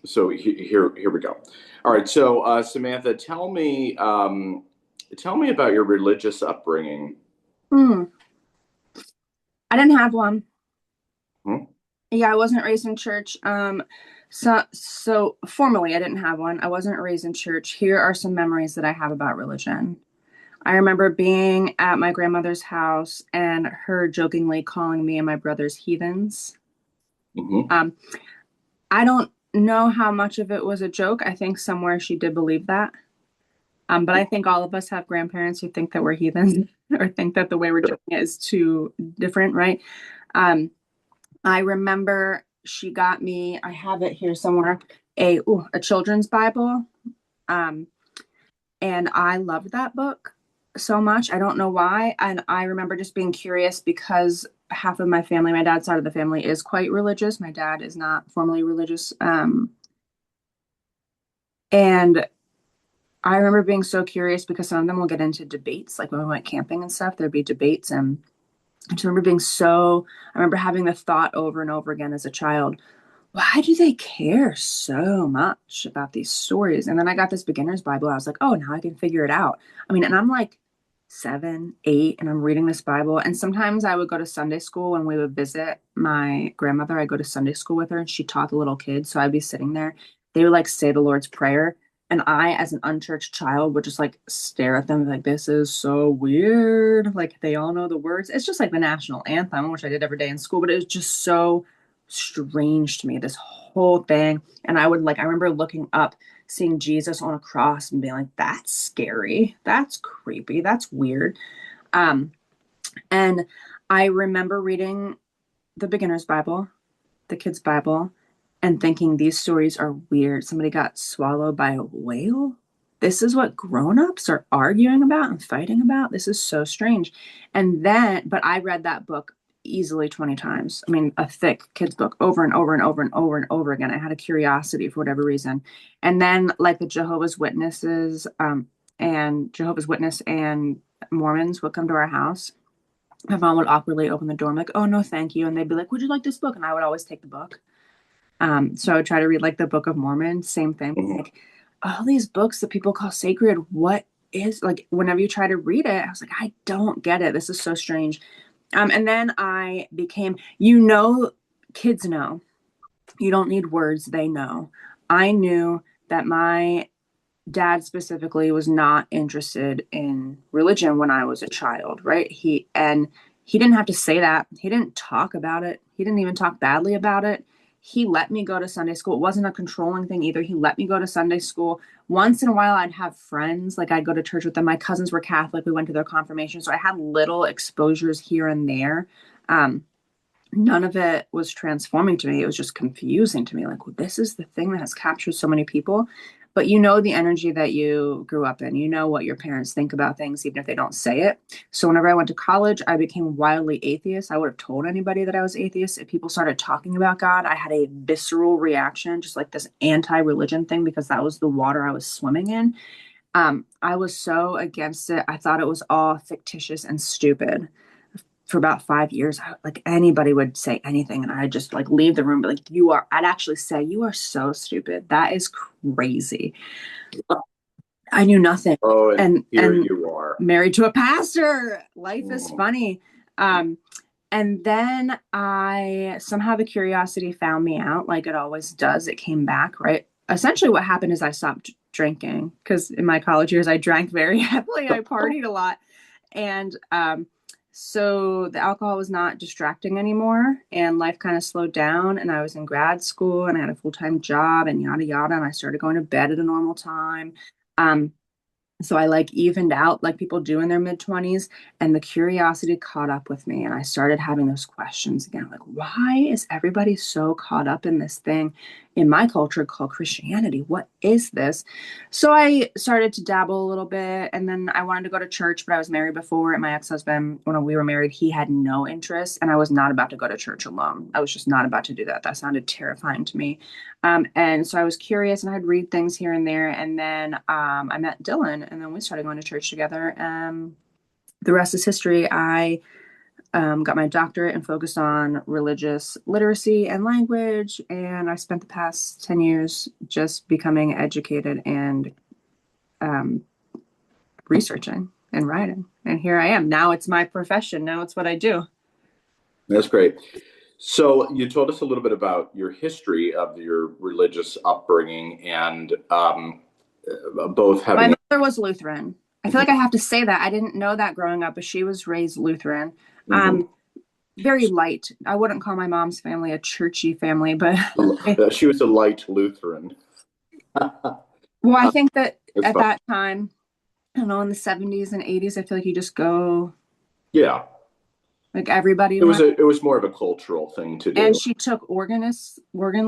so here we go. All right, so Samantha, tell me about your religious upbringing. Hmm. I didn't have one. Hmm? Yeah, I wasn't raised in church. So formally, I didn't have one. I wasn't raised in church. Here are some memories that I have about religion. I remember being at my grandmother's house and her jokingly calling me and my brothers heathens. Mm-hmm. Um, I don't know how much of it was a joke. I think somewhere she did believe that. But I think all of us have grandparents who think that we're heathens or think that the way we're doing it is too different, right? Um, I remember she got me, I have it here somewhere, a children's Bible. Um, and I loved that book so much. I don't know why. And I remember just being curious because half of my family, my dad's side of the family, is quite religious. My dad is not formally religious. And I remember being so curious because some of them will get into debates. Like when we went camping and stuff, there'd be debates. And I just remember I remember having the thought over and over again as a child, why do they care so much about these stories? And then I got this beginner's Bible. I was like, oh, now I can figure it out. I mean, and I'm like 7, 8, and I'm reading this Bible. And sometimes I would go to Sunday school when we would visit my grandmother. I'd go to Sunday school with her and she taught the little kids. So I'd be sitting there. They would like say the Lord's Prayer. And I, as an unchurched child, would just like stare at them like, this is so weird. Like they all know the words. It's just like the national anthem, which I did every day in school, but it was just so strange to me, this whole thing. And I remember looking up, seeing Jesus on a cross and being like, that's scary. That's creepy. That's weird. Um, and I remember reading the beginner's Bible, the kids' Bible, and thinking these stories are weird. Somebody got swallowed by a whale. This is what grown-ups are arguing about and fighting about. This is so strange. But I read that book easily 20 times. I mean, a thick kids book over and over and over and over and over again. I had a curiosity for whatever reason. And then like the Jehovah's Witness and Mormons would come to our house. My mom would awkwardly open the door. I'm like, oh, no, thank you. And they'd be like, would you like this book? And I would always take the book. So I would try to read like the Book of Mormon, same thing. Mm-hmm. Like all these books that people call sacred, what is like whenever you try to read it, I was like, I don't get it. This is so strange. And then I became, kids know. You don't need words, they know. I knew that my dad specifically was not interested in religion when I was a child, right? He didn't have to say that. He didn't talk about it. He didn't even talk badly about it. He let me go to Sunday school. It wasn't a controlling thing either. He let me go to Sunday school. Once in a while, I'd have friends, like I'd go to church with them. My cousins were Catholic. We went to their confirmation. So I had little exposures here and there. None of it was transforming to me. It was just confusing to me. Like, well, this is the thing that has captured so many people. But you know the energy that you grew up in. You know what your parents think about things, even if they don't say it. So whenever I went to college, I became wildly atheist. I would have told anybody that I was atheist. If people started talking about God, I had a visceral reaction, just like this anti-religion thing, because that was the water I was swimming in. I was so against it. I thought it was all fictitious and stupid. for about 5 years, like anybody would say anything and I'd just like leave the room, but like, I'd actually say, you are so stupid. That is crazy. I knew nothing. Oh, and and here and you are. married to a pastor. Life is Mm. funny. And then I somehow the curiosity found me out, like it always does. It came back, right? Essentially, what happened is I stopped drinking because in my college years I drank very heavily. I partied a lot, and so the alcohol was not distracting anymore, and life kind of slowed down. And I was in grad school, and I had a full-time job, and yada yada. And I started going to bed at a normal time. Um, so I like evened out like people do in their mid 20s, and the curiosity caught up with me. And I started having those questions again, like, why is everybody so caught up in this thing in my culture called Christianity? What is this? So I started to dabble a little bit, and then I wanted to go to church, but I was married before. And my ex-husband, when we were married, he had no interest, and I was not about to go to church alone. I was just not about to do that. That sounded terrifying to me. And so I was curious, and I'd read things here and there. And then I met Dillon, and then we started going to church together. The rest is history. I got my doctorate and focused on religious literacy and language. And I spent the past 10 years just becoming educated and researching and writing. And here I am. Now it's my profession. Now it's what I do. That's great. So you told us a little bit about your history of your religious upbringing and both having. My mother was Lutheran. I feel like I have to say that. I didn't know that growing up, but she was raised Lutheran. Mhm. Very light. I wouldn't call my mom's family a churchy family, but She was a light Lutheran. well, I think that That's at fine. that time, I don't know, in the 70s and 80s, I feel like you just go, Yeah, like everybody it was went. more of a cultural thing to And do. she took organ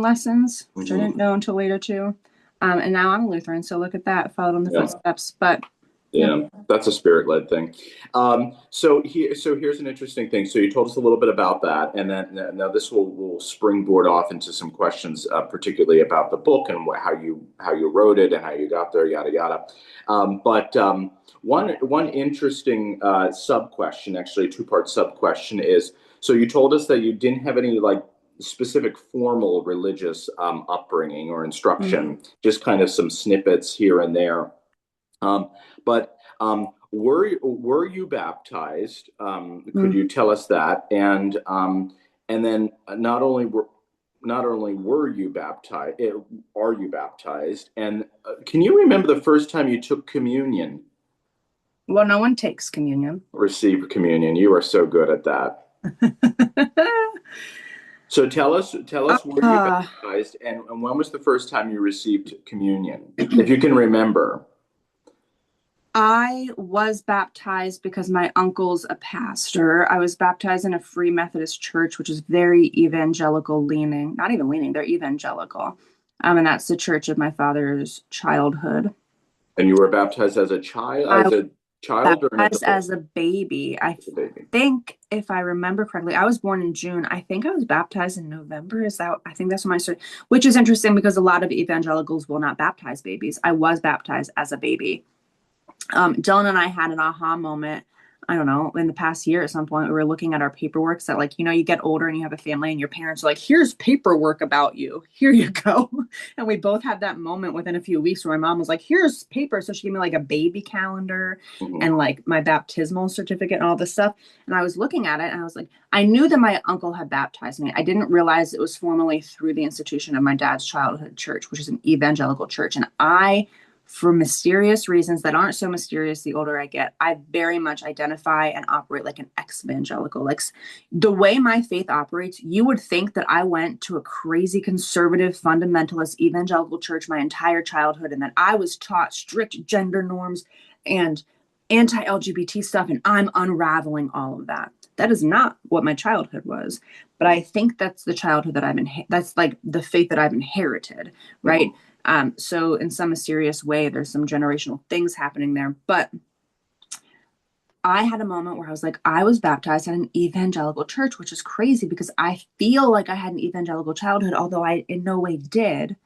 lessons, which I Mhm. didn't know until later too. And now I'm a Lutheran, so look at that, followed in the Yeah. footsteps. But yeah. Yeah, that's a spirit-led thing. So here's an interesting thing. So you told us a little bit about that, and then now this will springboard off into some questions, particularly about the book and how you wrote it and how you got there, yada yada. But one interesting sub question, actually a two-part sub question, is so you told us that you didn't have any like specific formal religious upbringing or instruction, just kind of some snippets here and there. Um, but were you baptized? Could Mm. you tell us that? And then not only were you baptized, are you baptized? And can you remember the first time you took communion, Well, no one takes communion. received communion? You are so good at that. So tell us where you baptized, and when was the first time you received communion, if you can remember. I was baptized because my uncle's a pastor. I was baptized in a Free Methodist church, which is very evangelical leaning. Not even leaning, they're evangelical. And that's the church of my father's childhood. And you were baptized as a child, I was or an baptized adult? as a baby. I As a baby. think, if I remember correctly, I was born in June. I think I was baptized in November. I think that's when I started, which is interesting because a lot of evangelicals will not baptize babies. I was baptized as a baby. Dylan and I had an aha moment. I don't know, in the past year at some point, we were looking at our paperwork. So, like, you get older and you have a family, and your parents are like, here's paperwork about you. Here you go. And we both had that moment within a few weeks where my mom was like, here's paper. So she gave me like a baby calendar Mhm. and like my baptismal certificate and all this stuff. And I was looking at it and I was like, I knew that my uncle had baptized me. I didn't realize it was formally through the institution of my dad's childhood church, which is an evangelical church. And for mysterious reasons that aren't so mysterious the older I get, I very much identify and operate like an ex-evangelical. Like the way my faith operates, you would think that I went to a crazy conservative fundamentalist evangelical church my entire childhood and that I was taught strict gender norms and anti-LGBT stuff, and I'm unraveling all of that. That is not what my childhood was, but I think that's the childhood that that's like the faith that I've inherited, right? Mhm. So in some mysterious way, there's some generational things happening there. But I had a moment where I was like, I was baptized in an evangelical church, which is crazy because I feel like I had an evangelical childhood, although I in no way did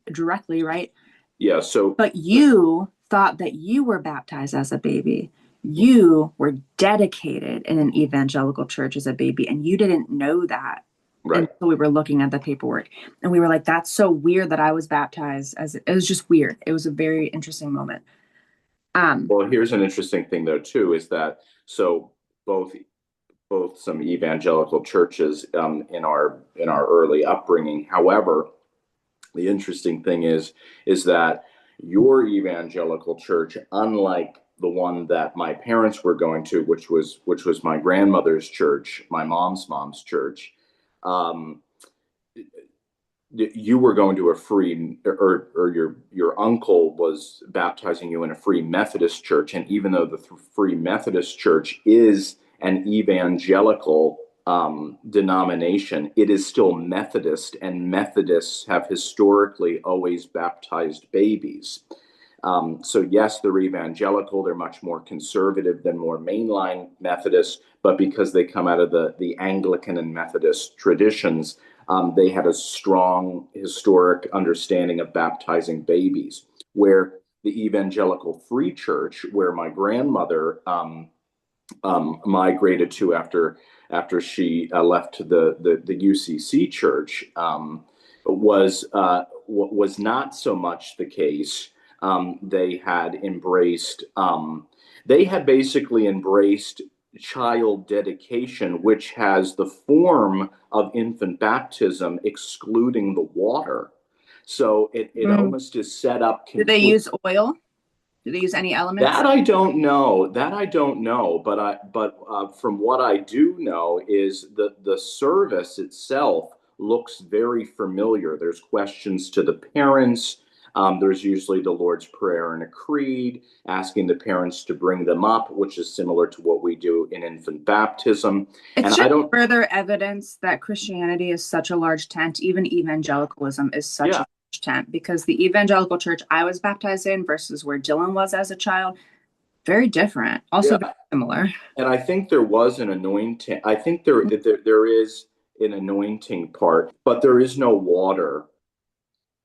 directly, right? Yeah. So But you thought that you were baptized as a baby. you were dedicated in an evangelical church as a baby, and you didn't know that Right. until we were looking at the paperwork. And we were like, that's so weird that I was baptized as it was just weird. It was a very interesting moment. Well, here's an interesting thing though too, is that so both some evangelical churches in our early upbringing. However, the interesting thing is that your evangelical church, unlike the one that my parents were going to, which was my grandmother's church, my mom's church, um, you were going to a free, or your uncle was baptizing you in a free Methodist church, and even though the free Methodist church is an evangelical denomination, it is still Methodist, and Methodists have historically always baptized babies. So yes, they're evangelical. They're much more conservative than more mainline Methodists, but because they come out of the Anglican and Methodist traditions, they had a strong historic understanding of baptizing babies. Where the evangelical free church, where my grandmother migrated to after she left the UCC church, was not so much the case. They had embraced, they had basically embraced child dedication, which has the form of infant baptism, excluding the water. So it almost is set up Did they completely. use oil? Did they use any elements? That I don't know. That I don't know. But from what I do know is the service itself looks very familiar. There's questions to the parents. There's usually the Lord's Prayer and a creed, asking the parents to bring them up, which is similar to what we do in infant baptism. It's And just I don't. further evidence that Christianity is such a large tent. Even evangelicalism is such a Yeah. large tent, because the evangelical church I was baptized in versus where Dillon was as a child, very different. Also very Yeah. similar. And I think there was an anointing. I think there is an anointing part, but there is no water,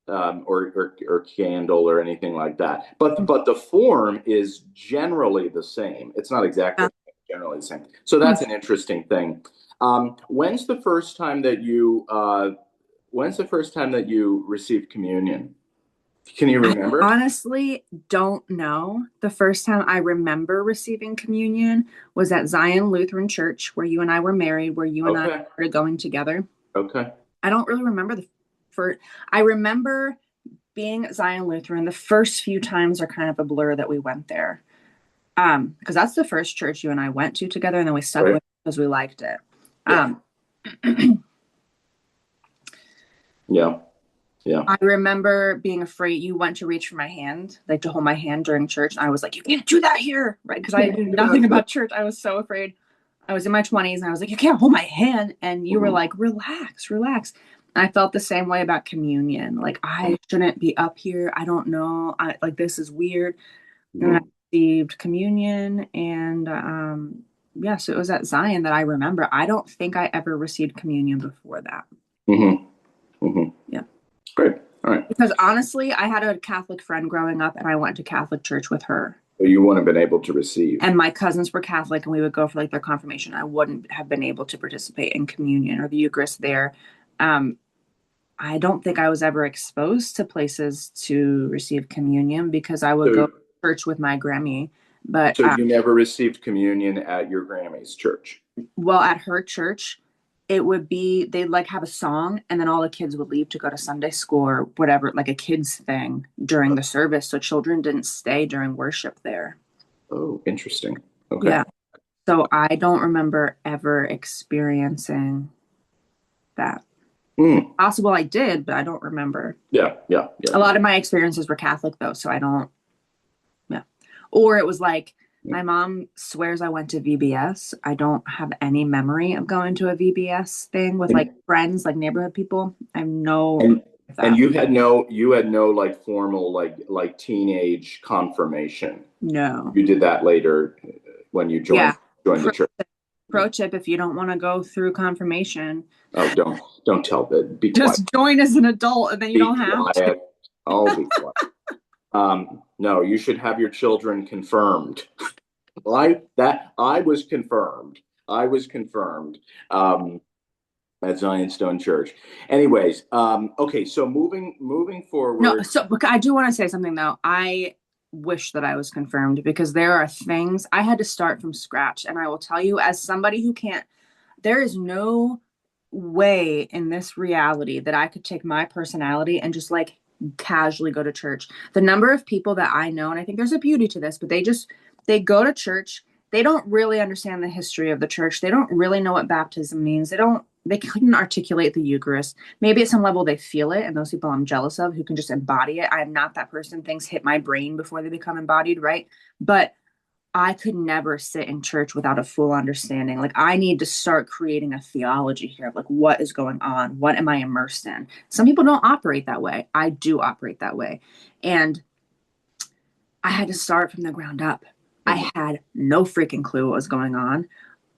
or candle or anything like that. But the form is generally the same. It's not exactly generally the same. So that's an interesting thing. When's the first time that you received communion? Can you remember? I honestly don't know. The first time I remember receiving communion was at Zion Lutheran Church, where you and I were married, where you and I Okay. started going together. Okay. I don't really remember the first. I remember being at Zion Lutheran. The first few times are kind of a blur that we went there. Because that's the first church you and I went to together, and then we stuck Right. with it because we liked it. Yeah. Yeah. Yeah. I remember being afraid. You went to reach for my hand, like to hold my hand during church. And I was like, you can't do that here, right? Because I knew nothing about church. I was so afraid. I was in my 20s and I was like, you can't hold my hand. And you were like, relax, relax. And I felt the same way about communion. Like, I shouldn't be up here. I don't know. Like, this is weird. And I received communion. And yeah, so it was at Zion that I remember. I don't think I ever received communion before that. Mm-hmm. Mm-hmm. Yeah. Great. All right. Because honestly, I had a Catholic friend growing up and I went to Catholic church with her. So you wouldn't have been able to receive. And my cousins were Catholic and we would go for like their confirmation. I wouldn't have been able to participate in communion or the Eucharist there. I don't think I was ever exposed to places to receive communion because I would go to church with my Grammy. But so you never received communion at your Grammy's church? Well, at her church, it would be they'd like have a song and then all the kids would leave to go to Sunday school or whatever, like a kids thing during the service. So children didn't stay during worship there. Oh, interesting. Okay. Yeah. So I don't remember ever experiencing that. Possible I did, but I don't remember. Yeah. A lot of my experiences were Catholic though, so I don't. Yeah. Or it was like my mom swears I went to VBS. I don't have any memory of going to a VBS thing with like friends, like neighborhood people. I have no. And you had no like formal like teenage confirmation. No. You did that later when you joined the church. Pro tip: if you don't want to go through confirmation, don't tell that. Be just quiet. join as an adult, and then you don't have to. I'll be quiet. No, you should have your children confirmed. I was confirmed. I was confirmed at Zion Stone Church. Anyways, okay. So moving No, forward. so but I do want to say something though. I wish that I was confirmed because there are things I had to start from scratch. And I will tell you, as somebody who can't, there is no way in this reality that I could take my personality and just like casually go to church. The number of people that I know, and I think there's a beauty to this, but they go to church. They don't really understand the history of the church. They don't really know what baptism means. They couldn't articulate the Eucharist. Maybe at some level they feel it, and those people I'm jealous of who can just embody it. I'm not that person. Things hit my brain before they become embodied, right? But I could never sit in church without a full understanding. Like I need to start creating a theology here of like what is going on? What am I immersed in? Some people don't operate that way. I do operate that way. And I had to start from the ground up. I had no freaking clue what was going on.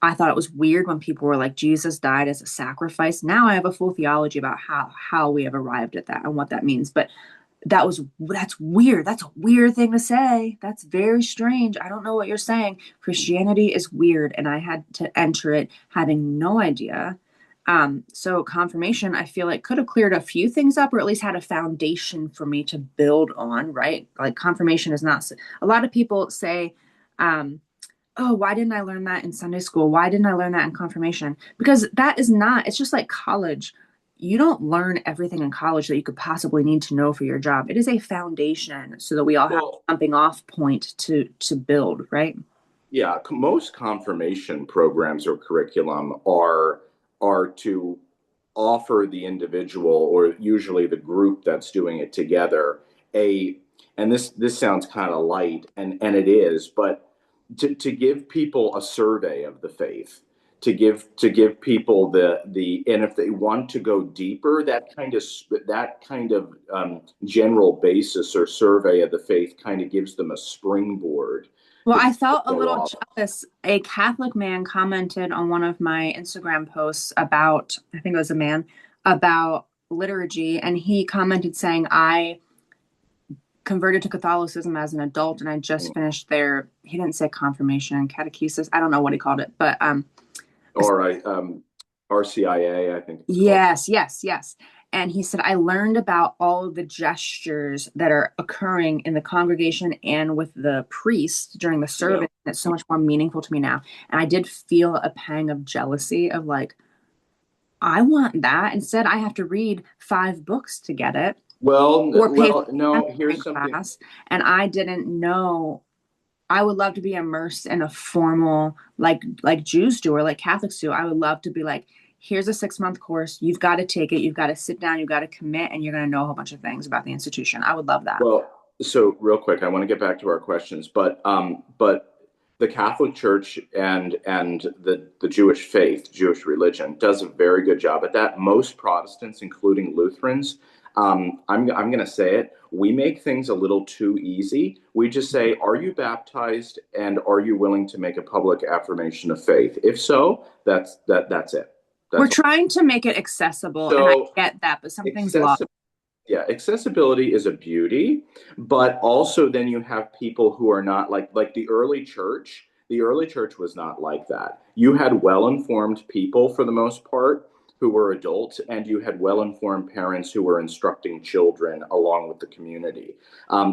I thought it was weird when people were like, Jesus died as a sacrifice. Now I have a full theology about how we have arrived at that and what that means. But that's weird. That's a weird thing to say. That's very strange. I don't know what you're saying. Christianity is weird, and I had to enter it having no idea. So confirmation, I feel like could have cleared a few things up, or at least had a foundation for me to build on, right? Like confirmation is not, a lot of people say, oh, why didn't I learn that in Sunday school? Why didn't I learn that in confirmation? Because that is not, it's just like college. You don't learn everything in college that you could possibly need to know for your job. It is a foundation so that we all have Well, a jumping off point to build, right? yeah, most confirmation programs or curriculum are to offer the individual or usually the group that's doing it together a and this sounds kind of light and it is, but to give people a survey of the faith, to give people the and if they want to go deeper, that kind of general basis or survey of the faith kind of gives them a springboard Well, to I felt a go little off. jealous. A Catholic man commented on one of my Instagram posts about, I think it was a man, about liturgy. And he commented saying, I converted to Catholicism as an adult and I just finished he didn't say confirmation, catechesis. I don't know what he called it, but Or RCIA, I think it's called. yes, yes, yes. And he said, I learned about all of the gestures that are occurring in the congregation and with the priest during the Yeah. service. That's so much more meaningful to me now. And I did feel a pang of jealousy of like, I want that. Instead, I have to read 5 books to get it or pay for a No, here's seminary something. class. And I didn't know. I would love to be immersed in a formal, like Jews do or like Catholics do. I would love to be like, here's a 6-month course. You've got to take it. You've got to sit down. You've got to commit, and you're going to know a whole bunch of things about the institution. I would love that. Well, so real quick, I want to get back to our questions, but the Catholic Church and the Jewish faith, Jewish religion, does a very good job at that. Most Protestants, including Lutherans, I'm going to say it. We make things a little too easy. We just say, "Are you baptized? And are you willing to make a public affirmation of faith? If so, that's it. We're That's all." trying to make it accessible, and I So get that, but something's lost. accessibility. Yeah, accessibility is a beauty, but also then you have people who are not like the early church. The early church was not like that. You had well-informed people for the most part who were adults, and you had well-informed parents who were instructing children along with the community.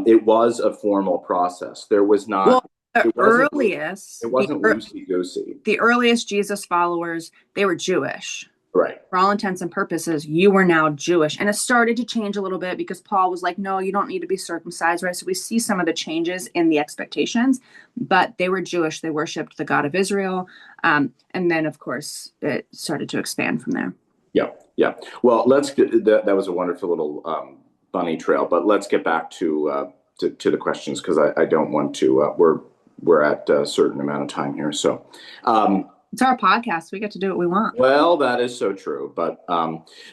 It was a formal process. There was Well, not. the It wasn't. earliest, It wasn't loosey goosey. the earliest Jesus followers, they were Jewish. Right. For all intents and purposes, you were now Jewish. And it started to change a little bit because Paul was like, no, you don't need to be circumcised, right? So we see some of the changes in the expectations, but they were Jewish. They worshiped the God of Israel. And then, of course, it started to expand from there. Yeah. Yeah. Well, let's get that was a wonderful little bunny trail, but let's get back to the questions because I don't want to. We're at a certain amount of time here, so. It's our podcast. We get to do what we want. Well, that is so true. But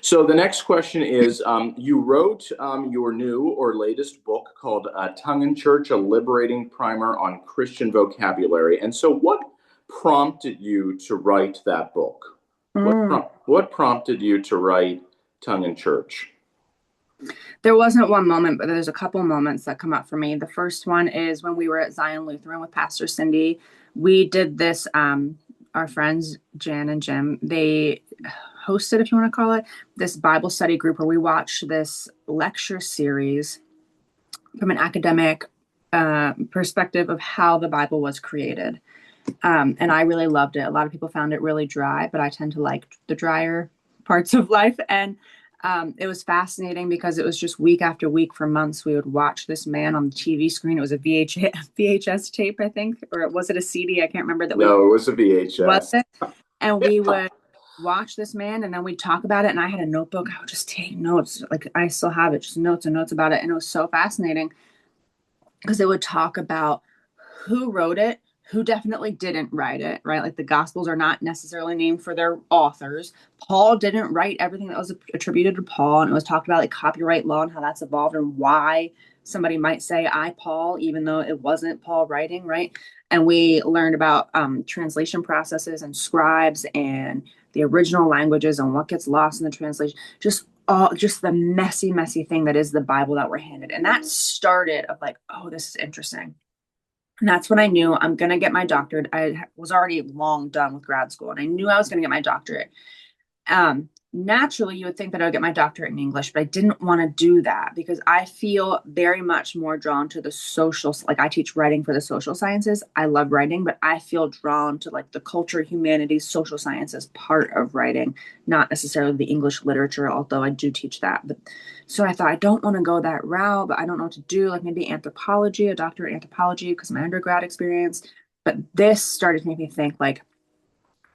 so the next question is, you wrote your new or latest book called "Tongue in Church: A Liberating Primer on Christian Vocabulary." And so, what prompted you to write that book? What prompted you to write "Tongue in Church"? There wasn't one moment, but there's a couple moments that come up for me. The first one is when we were at Zion Lutheran with Pastor Cindy. We did this, our friends, Jan and Jim, they hosted, if you want to call it, this Bible study group where we watched this lecture series from an academic perspective of how the Bible was created. And I really loved it. A lot of people found it really dry, but I tend to like the drier parts of life. And it was fascinating because it was just week after week for months. We would watch this man on the TV screen. It was a VHS tape, I think, or was it a CD? I can't remember that. No, it was a Was VHS. it? And we would watch this man and then we'd talk about it. And I had a notebook. I would just take notes. Like I still have it, just notes and notes about it. And it was so fascinating because it would talk about who wrote it, who definitely didn't write it, right? Like the Gospels are not necessarily named for their authors. Paul didn't write everything that was attributed to Paul. And it was talked about like copyright law and how that's evolved and why somebody might say I, Paul, even though it wasn't Paul writing, right? And we learned about translation processes and scribes and the original languages and what gets lost in the translation. Just the messy thing that is the Bible that we're handed. And that started of like, oh, this is interesting. And that's when I knew I'm going to get my doctorate. I was already long done with grad school and I knew I was going to get my doctorate. Naturally, you would think that I would get my doctorate in English, but I didn't want to do that because I feel very much more drawn to the social, like I teach writing for the social sciences. I love writing, but I feel drawn to like the culture, humanities, social sciences part of writing, not necessarily the English literature, although I do teach that. But so I thought I don't want to go that route, but I don't know what to do. Like maybe anthropology, a doctorate in anthropology because of my undergrad experience. But this started to make me think like,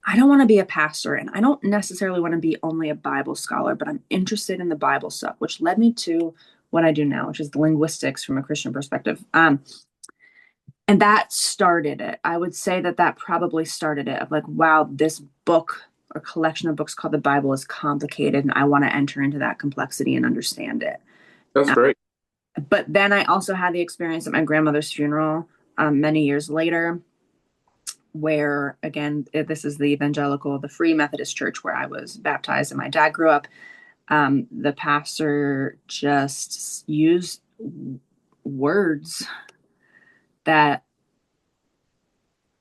I don't want to be a pastor and I don't necessarily want to be only a Bible scholar, but I'm interested in the Bible stuff, which led me to what I do now, which is the linguistics from a Christian perspective. And that started it. I would say that that probably started it of like, wow, this book or collection of books called the Bible is complicated and I want to enter into that complexity and understand it. That's great. But then I also had the experience at my grandmother's funeral many years later where, again, this is the the Free Methodist Church where I was baptized and my dad grew up. The pastor just used words that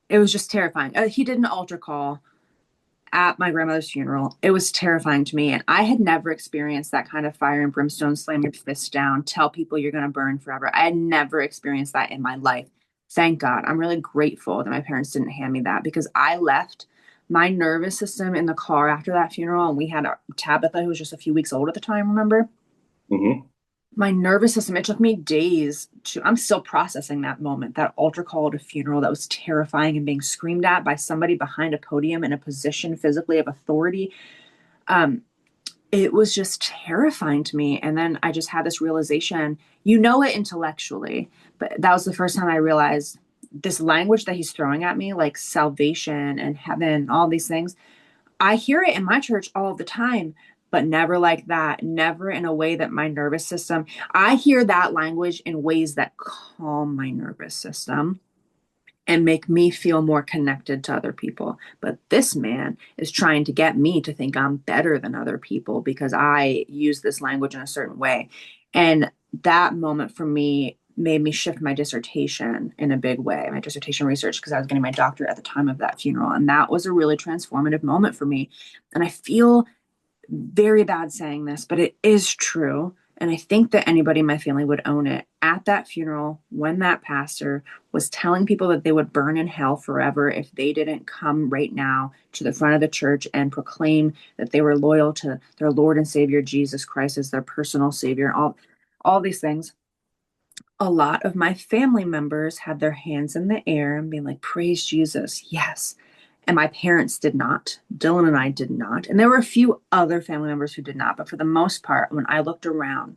it was just terrifying. He did an altar call at my grandmother's funeral. It was terrifying to me. And I had never experienced that kind of fire and brimstone, slam your fist down, tell people you're going to burn forever. I had never experienced that in my life. Thank God. I'm really grateful that my parents didn't hand me that because I left my nervous system in the car after that funeral. And we had Tabitha, who was just a few weeks old at the time, remember? Mm-hmm. My nervous system, it took me days I'm still processing that moment, that altar call at a funeral that was terrifying and being screamed at by somebody behind a podium in a position physically of authority. It was just terrifying to me. And then I just had this realization, you know it intellectually, but that was the first time I realized this language that he's throwing at me, like salvation and heaven, all these things. I hear it in my church all the time, but never like that, never in a way that my nervous system, I hear that language in ways that calm my nervous system and make me feel more connected to other people. But this man is trying to get me to think I'm better than other people because I use this language in a certain way. And that moment for me made me shift my dissertation in a big way, my dissertation research, because I was getting my doctorate at the time of that funeral. And that was a really transformative moment for me. And I feel very bad saying this, but it is true. And I think that anybody in my family would own it. At that funeral, when that pastor was telling people that they would burn in hell forever if they didn't come right now to the front of the church and proclaim that they were loyal to their Lord and Savior, Jesus Christ, as their personal Savior, all these things, a lot of my family members had their hands in the air and being like, praise Jesus, yes. And my parents did not. Dillon and I did not. And there were a few other family members who did not. But for the most part, when I looked around,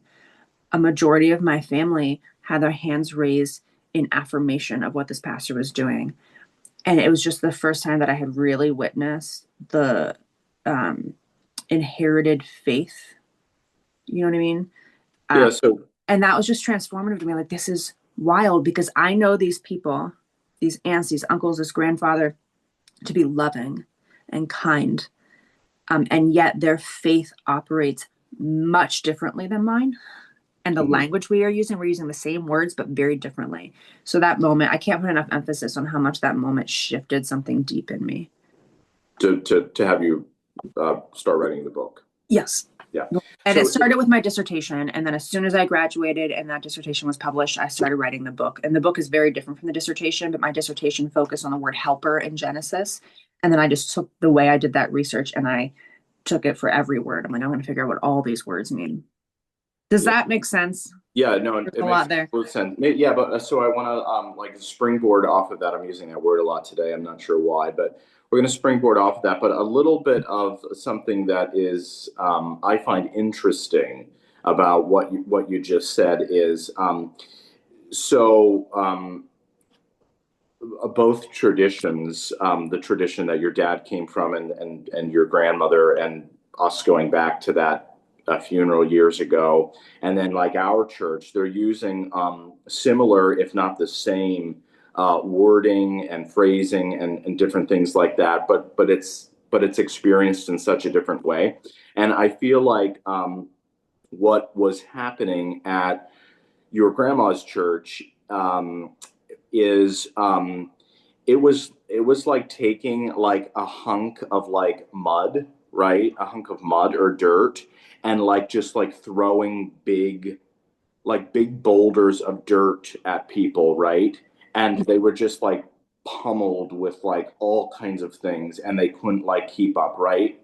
a majority of my family had their hands raised in affirmation of what this pastor was doing. And it was just the first time that I had really witnessed the inherited faith. You know what I mean? Yeah. And that was just transformative to me. Like, this is wild because I know these people, these aunts, these uncles, this grandfather, to be loving and kind. And yet their faith operates much differently than mine. And the language we're using the same words, but very differently. So that moment, I can't put enough emphasis on how much that moment shifted something deep in me. To have you start writing the book. Yes. Yeah. And it started with my dissertation. And then as soon as I graduated and that dissertation was published, I started writing the book. And the book is very different from the dissertation, but my dissertation focused on the word helper in Genesis. And then I just took the way I did that research and I took it for every word. I'm like, I'm going to figure out what all these words mean. Does that make sense? Yeah, no, it makes total sense. Yeah, but so I want to like springboard off of that. I'm using that word a lot today. I'm not sure why, but we're going to springboard off of that. But a little bit of something that is I find interesting about what you just said is both traditions, the tradition that your dad came from and your grandmother and us going back to that a funeral years ago, and then like our church, they're using similar, if not the same, wording and phrasing and different things like that. But it's experienced in such a different way, and I feel like what was happening at your grandma's church is it was like taking like a hunk of like mud, right? A hunk of mud or dirt, and like just like throwing big boulders of dirt at people, right? And they were just like pummeled with like all kinds of things and they couldn't like keep up, right?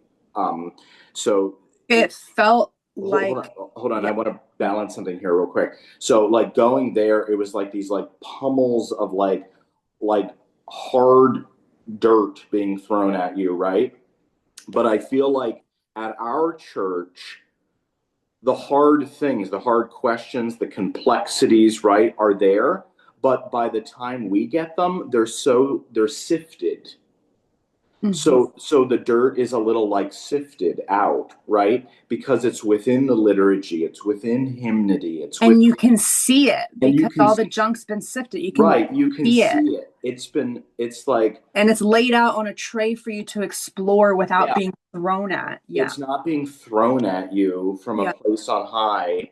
So it felt like hold on. I want to balance something here real quick. So like going there, it was like these like pummels of like hard dirt being thrown at you, right? But I feel like at our church, the hard things, the hard questions, the complexities, right, are there. But by the time we get them, they're sifted. Mm-hmm. So the dirt is a little like sifted out, right? Because it's within the liturgy, it's within hymnody, and you can see it because all the junk's been sifted. You can you can see it. It's like, and it's laid out on a tray for you to explore without being thrown at. Yeah, it's not being thrown at you from a place on high,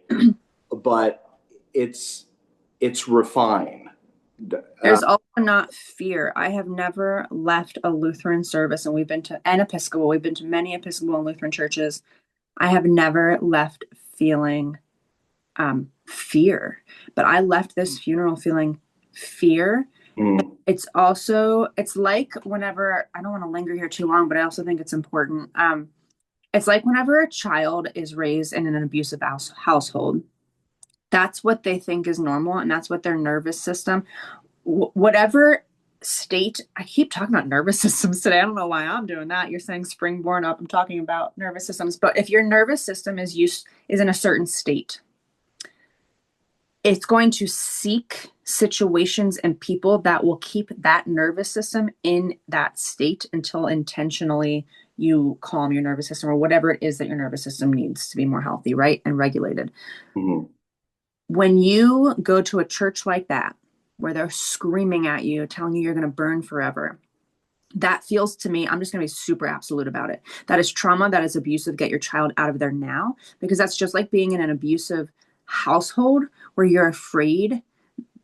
but it's refined. There's also not fear. I have never left a Lutheran service, and we've been to many Episcopal and Lutheran churches. I have never left feeling fear, but I left this funeral feeling fear. It's like whenever, I don't want to linger here too long, but I also think it's important. It's like whenever a child is raised in an abusive household, that's what they think is normal. And that's what their nervous system, whatever state, I keep talking about nervous systems today. I don't know why I'm doing that. You're saying springboard up. I'm talking about nervous systems. But if your nervous system is in a certain state, it's going to seek situations and people that will keep that nervous system in that state until intentionally you calm your nervous system or whatever it is that your nervous system needs to be more healthy, right? And regulated. Mm-hmm. When you go to a church like that, where they're screaming at you, telling you you're going to burn forever, that feels to me, I'm just going to be super absolute about it. That is trauma, that is abusive. Get your child out of there now, because that's just like being in an abusive household where you're afraid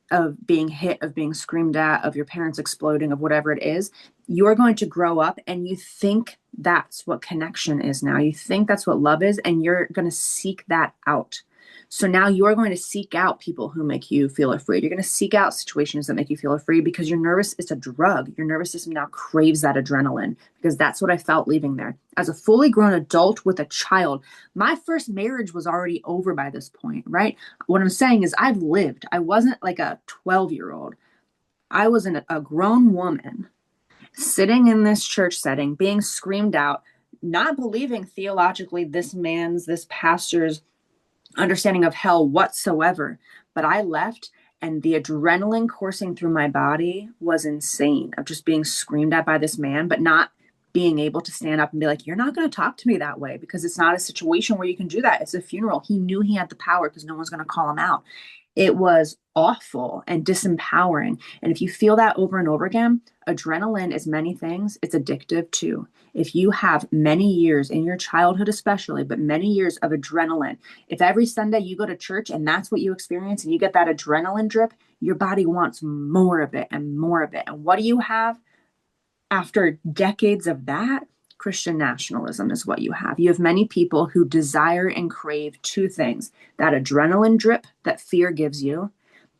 of being hit, of being screamed at, of your parents exploding, of whatever it is. You're going to grow up and you think that's what connection is now. You think that's what love is, and you're going to seek that out. So now you're going to seek out people who make you feel afraid. You're going to seek out situations that make you feel afraid because your it's a drug. Your nervous system now craves that adrenaline, because that's what I felt leaving there. As a fully grown adult with a child, my first marriage was already over by this point, right? What I'm saying is I've lived. I wasn't like a 12-year-old. I was a grown woman sitting in this church setting, being screamed out, not believing theologically this pastor's understanding of hell whatsoever. But I left, and the adrenaline coursing through my body was insane, of just being screamed at by this man, but not being able to stand up and be like, you're not going to talk to me that way, because it's not a situation where you can do that. It's a funeral. He knew he had the power because no one's going to call him out. It was awful and disempowering. And if you feel that over and over again, adrenaline is many things. It's addictive too. If you have many years in your childhood, especially, but many years of adrenaline, if every Sunday you go to church and that's what you experience and you get that adrenaline drip, your body wants more of it and more of it. And what do you have after decades of that? Christian nationalism is what you have. You have many people who desire and crave two things: that adrenaline drip that fear gives you,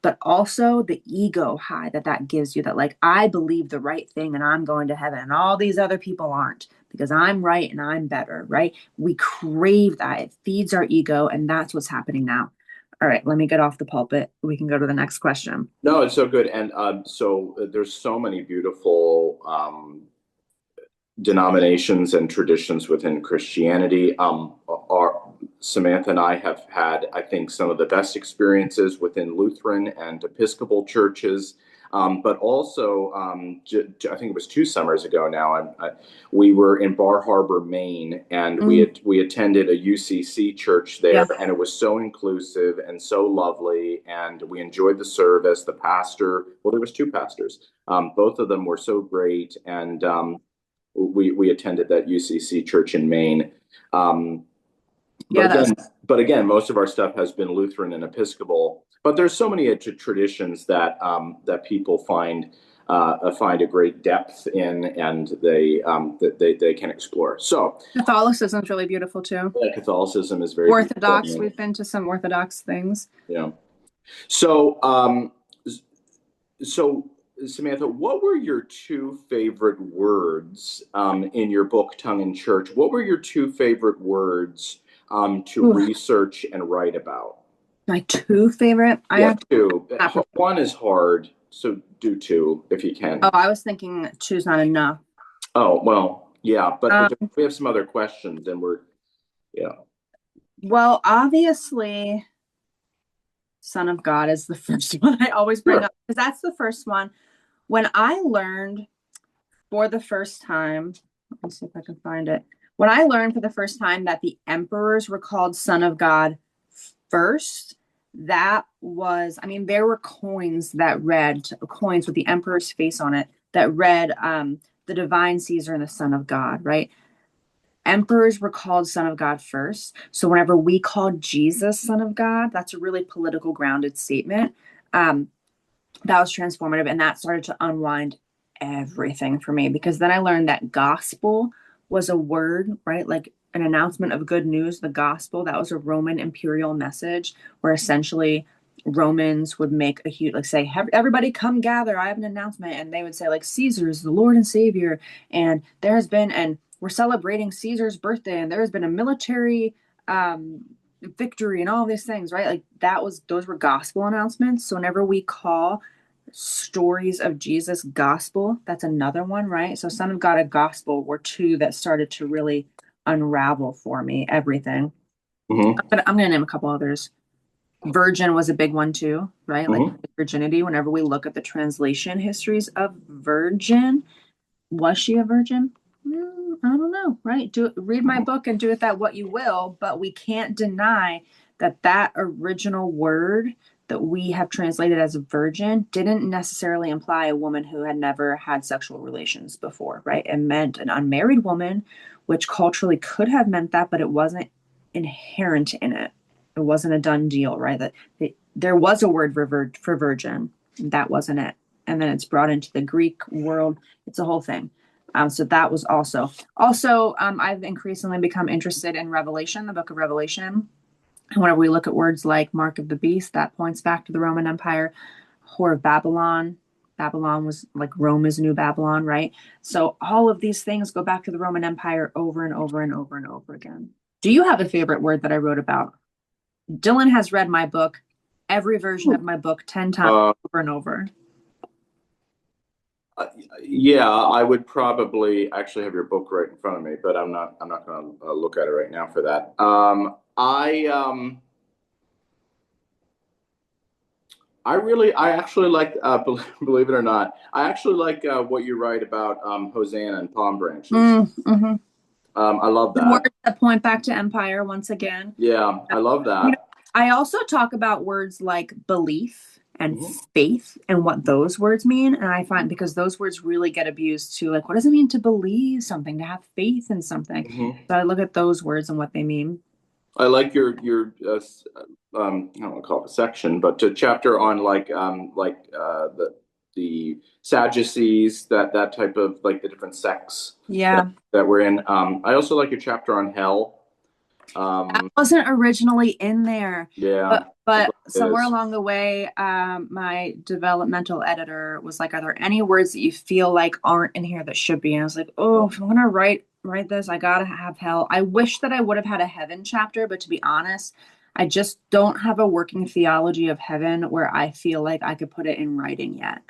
but also the ego high that that gives you, that like, I believe the right thing and I'm going to heaven and all these other people aren't because I'm right and I'm better, right? We crave that. It feeds our ego, and that's what's happening now. All right, let me get off the pulpit. We can go to the next question. No, it's so good. And there's so many beautiful denominations and traditions within Christianity. Samantha and I have had, I think, some of the best experiences within Lutheran and Episcopal churches. But also, I think it was 2 summers ago now, we were in Bar Harbor, Maine, and we attended a UCC church there, Yeah. and it was so inclusive and so lovely, and we enjoyed the service. The pastor, well, there was 2 pastors. Both of them were so great, and we attended that UCC church in Maine. But again, most of our stuff has been Lutheran and Episcopal. But there's so many traditions that that people find a great depth in, and they can explore. So Catholicism is really beautiful too. Catholicism is very Orthodox. beautiful. We've been to some Orthodox things. Yeah. So Samantha, what were your 2 favorite words in your book, Tongue in Church? What were your 2 favorite words to research and write about? My 2 favorite? I have 2. One is hard, so do 2 if you can. Oh, I was thinking 2's not enough. Oh, well, yeah, but we have some other questions, and Well, obviously, Son of God is the first one I always bring up, because that's the first one. When I learned for the first time, let me see if I can find it. When I learned for the first time that the emperors were called Son of God first, that was, I mean, there were coins with the emperor's face on it that read the divine Caesar and the Son of God, right? Emperors were called Son of God first. So whenever we call Jesus Son of God, that's a really political grounded statement. That was transformative, and that started to unwind everything for me, because then I learned that gospel was a word, right? Like an announcement of good news. The gospel, that was a Roman imperial message, where essentially Romans would make a huge, like, say, everybody come gather, I have an announcement. And they would say, like, Caesar is the Lord and Savior, and we're celebrating Caesar's birthday, and there has been a military victory and all these things, right? Like those were gospel announcements. So whenever we call stories of Jesus gospel, that's another one, right? So Son of God and gospel were 2 that started to really unravel for me everything. But I'm gonna name a couple others. Virgin was a big one too, right? Like virginity. Whenever we look at the translation histories of virgin, was she a virgin? I don't know, right? Read my book and do with that what you will, but we can't deny that original word that we have translated as a virgin didn't necessarily imply a woman who had never had sexual relations before, right? It meant an unmarried woman, which culturally could have meant that, but it wasn't inherent in it. It wasn't a done deal, right? That there was a word for virgin, that wasn't it. And then it's brought into the Greek world. It's a whole thing. So that was also I've increasingly become interested in Revelation, the book of Revelation. And whenever we look at words like Mark of the Beast, that points back to the Roman Empire. Whore of Babylon. Babylon was like Rome is New Babylon, right? So all of these things go back to the Roman Empire over and over and over and over again. Do you have a favorite word that I wrote about? Dillon has read my book, every version of my book, 10 times over and over. Yeah, I would probably actually have your book right in front of me, but I'm not going to look at it right now for that. I actually like, believe it or not, I actually like what you write about Hosanna and palm branches. I love that. The words that point back to empire once again. Yeah, I love that. I also talk about words like belief and Hmm. faith and what those words mean. And I find because those words really get abused too. Like, what does it mean to believe something, to have faith in something? Hmm. So I look at those words and what they mean. I like your I don't want to call it a section, but a chapter on the Sadducees, that type of like the different sects Yeah. that we're in. I also like your chapter on hell. That Um, wasn't originally in there, yeah, I'm but glad it somewhere is. along the way, my developmental editor was like, "Are there any words that you feel like aren't in here that should be?" And I was like, "Oh, if I'm gonna write this, I gotta have hell." I wish that I would have had a heaven chapter, but to be honest, I just don't have a working theology of heaven where I feel like I could put it in writing yet.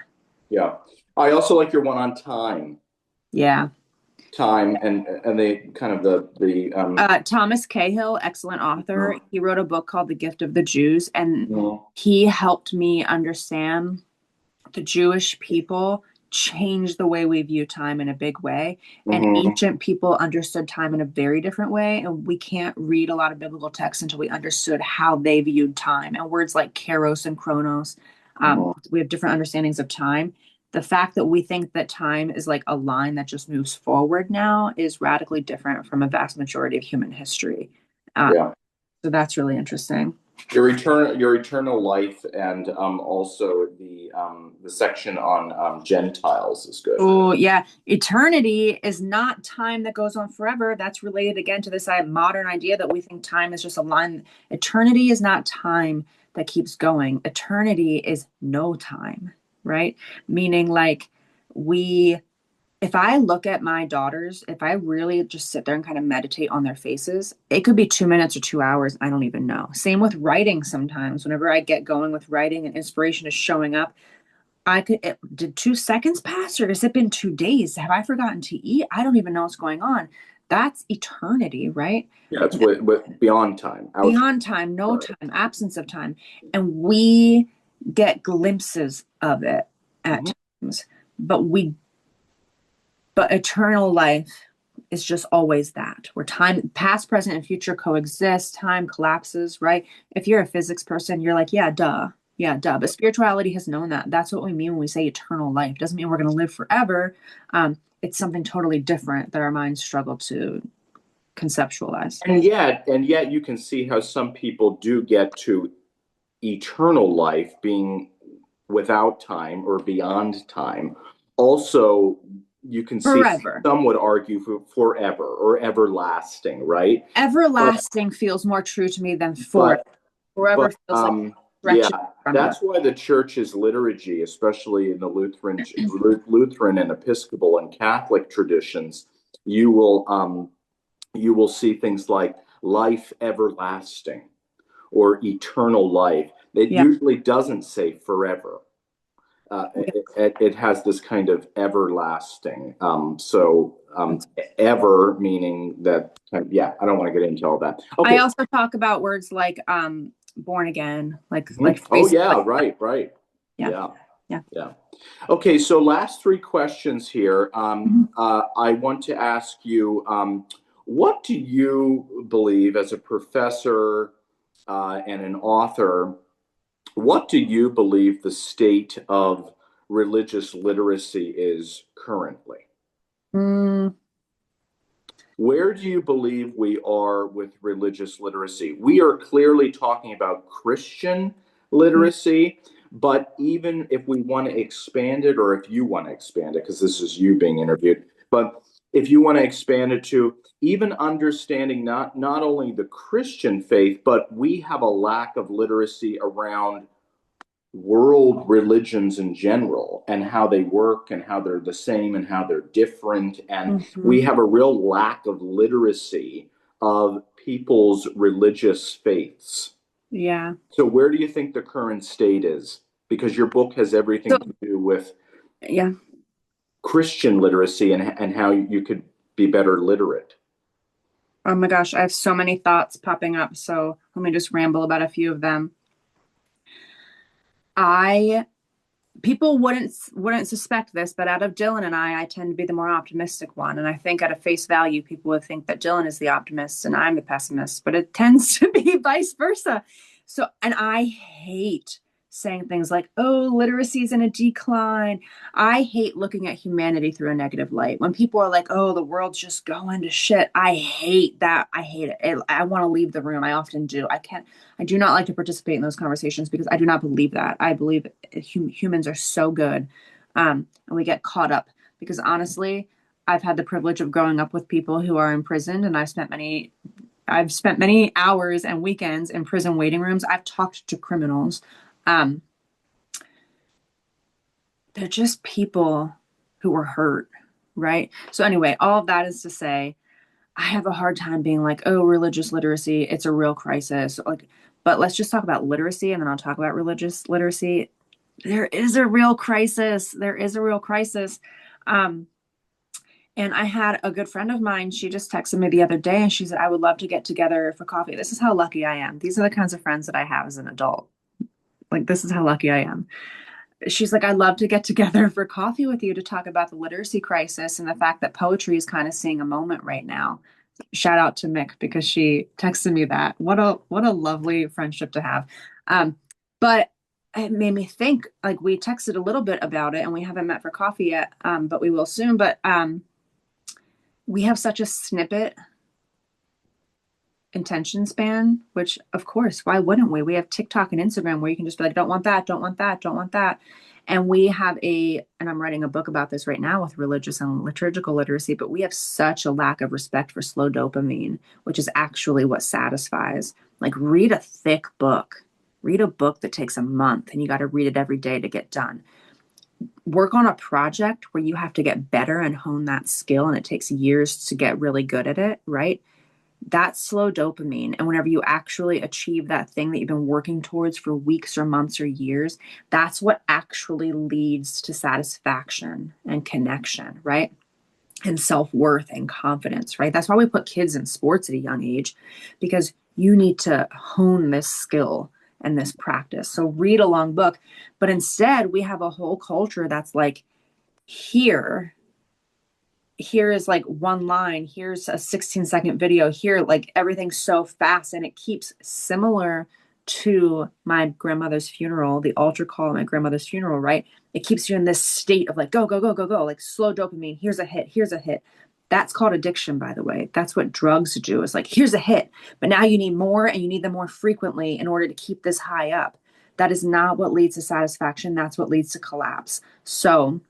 Yeah, I also like your one on time, Yeah. and the kind of the Thomas Cahill, excellent author. mm, He wrote a book called The Gift of the Jews, and mm, he helped me understand the Jewish people changed the way we view time in a big way. And mhm, ancient people understood time in a very different way. And we can't read a lot of biblical texts until we understood how they viewed time. And words like kairos and chronos, mhm. we have different understandings of time. The fact that we think that time is like a line that just moves forward now is radically different from a vast majority of human history. Um, Yeah. so that's really interesting. Your eternal life, and also the section on Gentiles is good. Oh, yeah. Eternity is not time that goes on forever. That's related again to this modern idea that we think time is just a line. Eternity is not time that keeps going. Eternity is no time, right? Meaning, like, we, if I look at my daughters, if I really just sit there and kind of meditate on their faces, it could be 2 minutes or 2 hours. I don't even know. Same with writing sometimes. Whenever I get going with writing and inspiration is showing up, did 2 seconds pass or has it been 2 days? Have I forgotten to eat? I don't even know what's going on. That's eternity, right? Yeah, it's with beyond time, out. Beyond time, no time, absence of time. And we get glimpses of it Mhm. at times, but eternal life is just always that, where time, past, present, and future coexist, time collapses, right? If you're a physics person, you're like, yeah, duh. Yeah, duh. But spirituality has known that. That's what we mean when we say eternal life. It doesn't mean we're going to live forever. It's something totally different that our minds struggle to conceptualize. And yet you can see how some people do get to eternal life being without time or beyond time. Also, you can see Forever. some would argue for forever or everlasting, right? But Everlasting feels more true to me than forever. but Forever but feels like yeah, stretches in front of us. that's why the church's liturgy, especially in the Lutheran and Episcopal and Catholic traditions, you will you will see things like life everlasting or eternal life. It Yeah. usually doesn't say forever. It has this kind of everlasting. Ever meaning that, yeah, I don't want to get into all that. I Okay. also talk about words like born again, like Mhm. Oh, phrases like yeah, that. right, right. Yeah. Yeah, Yeah. yeah. Okay, so last three questions here. Mhm. I want to ask you, what do you believe as a professor and an author? What do you believe the state of religious literacy is currently? Mm, Where do you believe we are with religious literacy? We are clearly talking about Christian yeah. literacy, but even if we want to expand it, or if you want to expand it, because this is you being interviewed, but if you want to expand it to even understanding not only the Christian faith, but we have a lack of literacy around world religions in general and how they work and how they're the same and how they're different. And we Mhm. have a real lack of literacy of people's religious faiths. Yeah. So, where do you think the current state is? Because your book has So everything to do with yeah. Christian literacy and how you could be better literate. Oh my gosh, I have so many thoughts popping up. So let me just ramble about a few of them. I People wouldn't suspect this, but out of Dillon and I tend to be the more optimistic one. And I think at a face value, people would think that Dillon is the optimist and I'm the pessimist, but it tends to be vice versa. So, and I hate saying things like, oh, literacy is in a decline. I hate looking at humanity through a negative light. When people are like, oh, the world's just going to shit, I hate that. I hate it. I want to leave the room. I often do. I do not like to participate in those conversations because I do not believe that. I believe humans are so good. And we get caught up because honestly, I've had the privilege of growing up with people who are imprisoned, and I've spent many hours and weekends in prison waiting rooms. I've talked to criminals. Um, they're just people who were hurt, right? So anyway, all of that is to say, I have a hard time being like, oh, religious literacy, it's a real crisis. Like, but let's just talk about literacy, and then I'll talk about religious literacy. There is a real crisis. There is a real crisis. Um, And I had a good friend of mine, she just texted me the other day and she said, I would love to get together for coffee. This is how lucky I am. These are the kinds of friends that I have as an adult. Like, this is how lucky I am. She's like, I'd love to get together for coffee with you to talk about the literacy crisis and the fact that poetry is kind of seeing a moment right now. Shout out to Mick because she texted me that. What a lovely friendship to have. But it made me think, like, we texted a little bit about it and we haven't met for coffee yet, but we will soon. But we have such a snippet attention span, which of course, why wouldn't we? We have TikTok and Instagram where you can just be like, don't want that, don't want that, don't want that. And we have and I'm writing a book about this right now with religious and liturgical literacy, but we have such a lack of respect for slow dopamine, which is actually what satisfies. Like, read a thick book, read a book that takes a month and you got to read it every day to get done. Work on a project where you have to get better and hone that skill and it takes years to get really good at it, right? That's slow dopamine. And whenever you actually achieve that thing that you've been working towards for weeks or months or years, that's what actually leads to satisfaction and connection, right? And self-worth and confidence, right? That's why we put kids in sports at a young age, because you need to hone this skill and this practice. So read a long book, but instead we have a whole culture that's like, here is like one line, here's a 16-second video, here, like, everything's so fast. And it keeps similar to my grandmother's funeral, the altar call at my grandmother's funeral, right? It keeps you in this state of like, go, go, go, go, go, like slow dopamine. Here's a hit. Here's a hit. That's called addiction, by the way. That's what drugs do. It's like, here's a hit, but now you need more and you need them more frequently in order to keep this high up. That is not what leads to satisfaction. That's what leads to collapse. So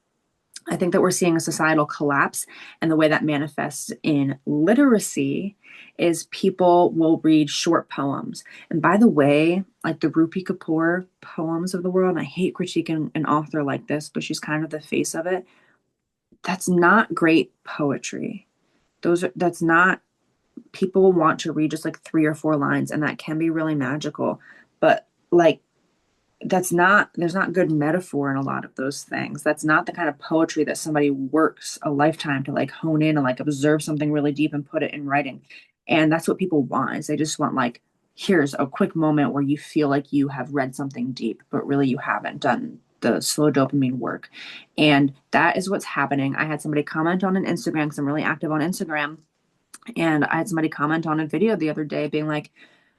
I think that we're seeing a societal collapse, and the way that manifests in literacy is people will read short poems. And by the way, like the Rupi Kapoor poems of the world, and I hate critiquing an author like this, but she's kind of the face of it. That's not great poetry. That's not, people want to read just like 3 or 4 lines, and that can be really magical. But like, there's not good metaphor in a lot of those things. That's not the kind of poetry that somebody works a lifetime to like hone in and like observe something really deep and put it in writing. And that's what people want, is they just want like, here's a quick moment where you feel like you have read something deep, but really you haven't done the slow dopamine work. And that is what's happening. I had somebody comment on an Instagram, because I'm really active on Instagram. And I had somebody comment on a video the other day being like,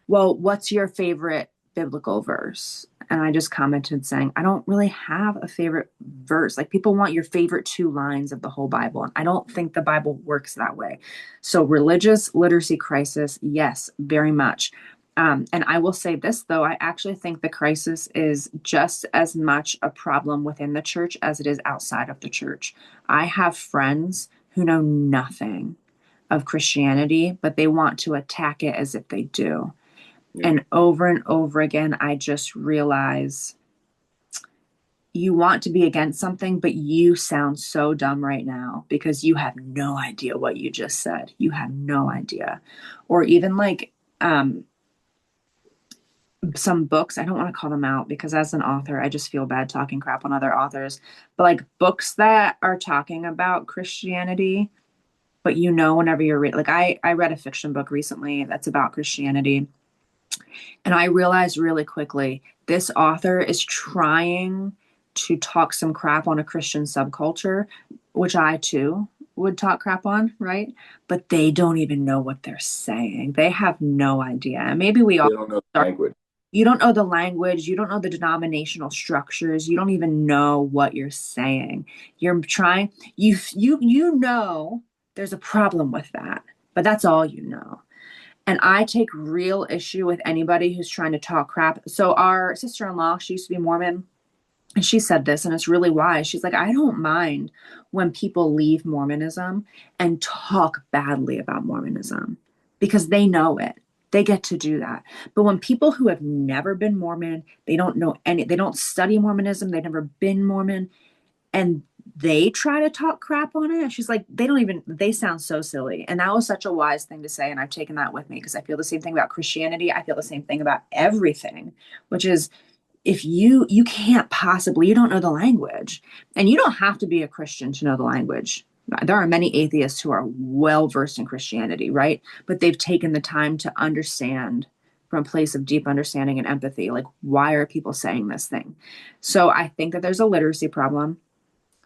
well, what's your favorite biblical verse? And I just commented saying, I don't really have a favorite verse. Like, people want your favorite 2 lines of the whole Bible. And I don't think the Bible works that way. So religious literacy crisis, yes, very much. And I will say this, though, I actually think the crisis is just as much a problem within the church as it is outside of the church. I have friends who know nothing of Christianity, but they want to attack it as if they do. Yeah. And over again, I just realize you want to be against something, but you sound so dumb right now because you have no idea what you just said. You have no idea. Or even like some books, I don't want to call them out because as an author, I just feel bad talking crap on other authors, but like books that are talking about Christianity, but whenever you're reading, like I read a fiction book recently that's about Christianity. And I realized really quickly, this author is trying to talk some crap on a Christian subculture, which I too would talk crap on, right? But they don't even know what they're saying. They have no idea. And maybe we all don't know the language. You don't know the language, you don't know the denominational structures, you don't even know what you're saying. You're trying, you know there's a problem with that, but that's all you know. And I take real issue with anybody who's trying to talk crap. So our sister-in-law, she used to be Mormon, and she said this, and it's really wise. She's like, I don't mind when people leave Mormonism and talk badly about Mormonism because they know it. They get to do that. But when people who have never been Mormon, they don't know any, they don't study Mormonism, they've never been Mormon, and they try to talk crap on it. She's like, they don't even, they sound so silly. And that was such a wise thing to say. And I've taken that with me because I feel the same thing about Christianity. I feel the same thing about everything, which is if you can't possibly, you don't know the language, and you don't have to be a Christian to know the language. There are many atheists who are well versed in Christianity, right? But they've taken the time to understand from a place of deep understanding and empathy, like, why are people saying this thing? So I think that there's a literacy problem.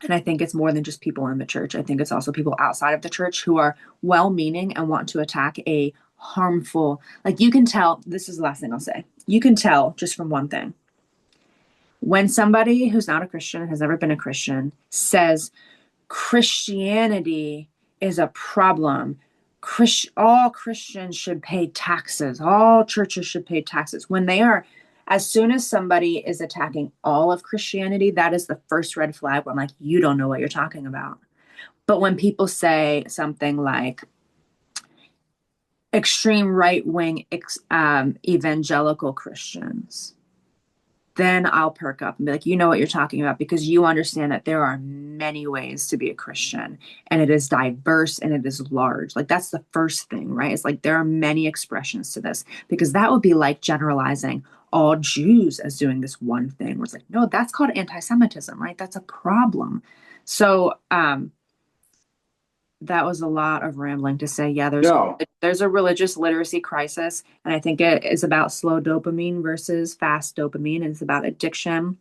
And I think it's more than just people in the church. I think it's also people outside of the church who are well meaning and want to attack a harmful, like, you can tell, this is the last thing I'll say. You can tell just from one thing. When somebody who's not a Christian, has never been a Christian, says Christianity is a problem, all Christians should pay taxes, all churches should pay taxes, when they are, as soon as somebody is attacking all of Christianity, that is the first red flag where I'm like, you don't know what you're talking about. But when people say something like extreme right-wing evangelical Christians, then I'll perk up and be like, you know what you're talking about, because you understand that there are many ways to be a Christian, and it is diverse and it is large. Like, that's the first thing, right? It's like there are many expressions to this, because that would be like generalizing all Jews as doing this one thing. Where it's like, no, that's called anti-Semitism, right? That's a problem. So that was a lot of rambling to say, yeah, No. there's a religious literacy crisis, and I think it is about slow dopamine versus fast dopamine, and it's about addiction.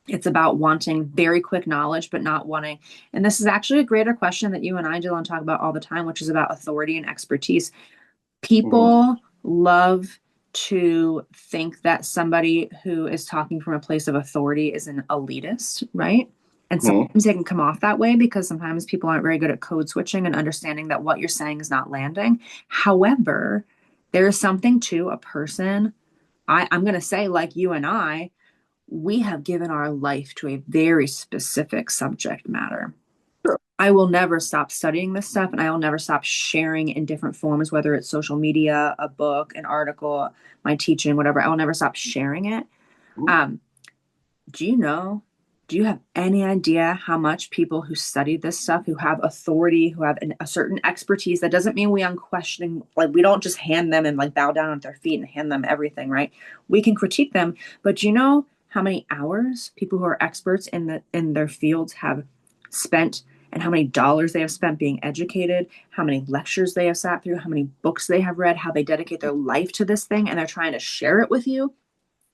It's about wanting very quick knowledge, but not wanting. And this is actually a greater question that you and I, Dylan, talk about all the time, which is about authority and expertise. People love to think that somebody who is talking from a place of authority is an elitist, right? And sometimes they can come off that way because sometimes people aren't very good at code switching and understanding that what you're saying is not landing. However, there is something to a person. I'm going to say, like you and I, we have given our life to a very specific subject matter. Sure. I will never stop studying this stuff, and I will never stop sharing in different forms, whether it's social media, a book, an article, my teaching, whatever. I will never stop sharing it. Um, do you know, do you have any idea how much people who study this stuff, who have authority, who have a certain expertise, that doesn't mean we unquestioning, like, we don't just hand them and like bow down at their feet and hand them everything, right? We can critique them, but do you know how many hours people who are experts in their fields have spent, and how many dollars they have spent being educated, how many lectures they have sat through, how many books they have read, how they dedicate their life to this thing, and they're trying to share it with you,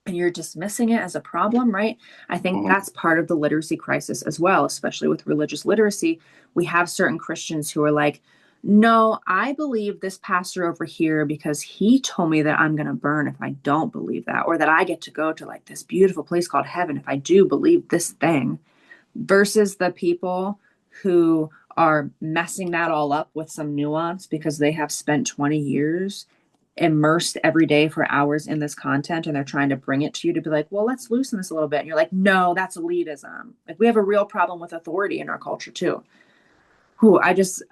and you're dismissing it as a problem, right? I think that's part of the literacy crisis as well, especially with religious literacy. We have certain Christians who are like, no, I believe this pastor over here because he told me that I'm going to burn if I don't believe that, or that I get to go to like this beautiful place called heaven if I do believe this thing, versus the people who are messing that all up with some nuance because they have spent 20 years immersed every day for hours in this content, and they're trying to bring it to you to be like, well, let's loosen this a little bit. And you're like, no, that's elitism. Like, we have a real problem with authority in our culture too. Who I just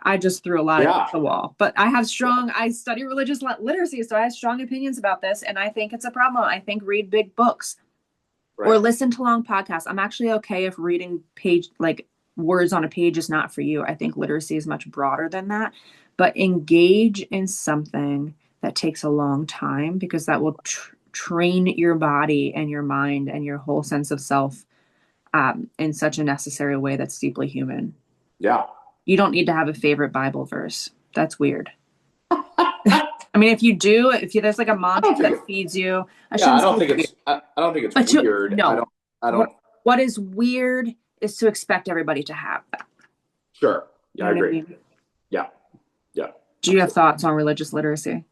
threw a lot at the wall, but I study religious literacy, so I have strong opinions about this, and I think it's a problem. I think read big books, right, or listen to long podcasts. I'm actually okay if reading words on a page is not for you. I think literacy is much broader than that, but engage in something that takes a long time, because that will train your body and your mind and your whole sense of self in such a necessary way that's deeply human. Yeah. You don't need to have a favorite Bible verse. That's weird. I mean, if there's like a mantra that feeds you, I don't think it's weird. No. I don't. What is weird is to expect everybody to have that. Sure. Yeah, I agree. I mean? Yeah. Do you have thoughts on religious literacy?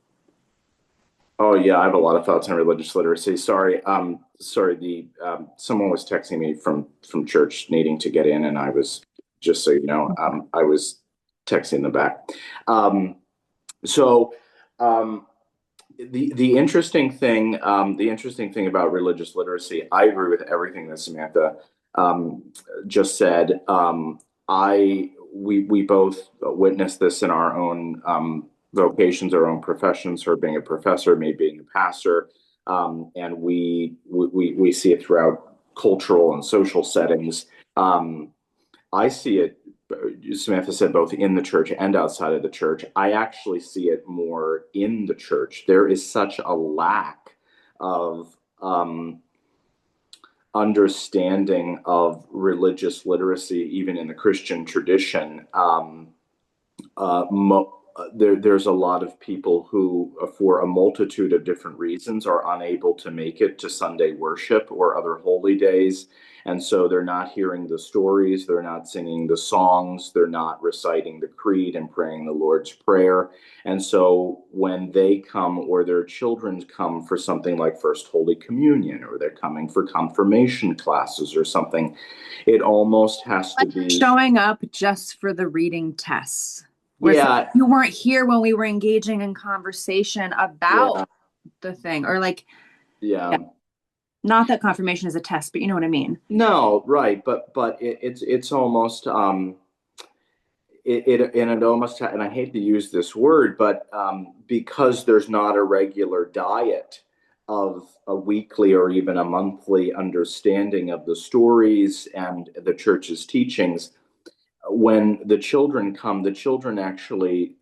Oh yeah, I have a lot of thoughts on religious literacy. Sorry. Someone was texting me from church needing to get in, and I was just so you know, I was texting them back. Um, so um, the interesting thing about religious literacy, I agree with everything that Samantha um, just said. We both witnessed this in our own vocations, our own professions. Her being a professor, me being a pastor, and we see it throughout cultural and social settings. Um, I see it, Samantha said, both in the church and outside of the church. I actually see it more in the church. There is such a lack of understanding of religious literacy, even in the Christian tradition. There's a lot of people who, for a multitude of different reasons, are unable to make it to Sunday worship or other holy days. And so they're not hearing the stories, they're not singing the songs, they're not reciting the creed and praying the Lord's Prayer. And so when they come or their children come for something like First Holy Communion, or they're coming for confirmation classes or something, it almost has to be Showing up just for the reading tests. Where it's like, yeah, you weren't here when we were engaging in conversation about yeah, the thing, or like, yeah. yeah, not that confirmation is a test, but you know what I mean. No, right, but it's almost and it almost, and I hate to use this word, but because there's not a regular diet of a weekly or even a monthly understanding of the stories and the church's teachings, when the children come, the children actually,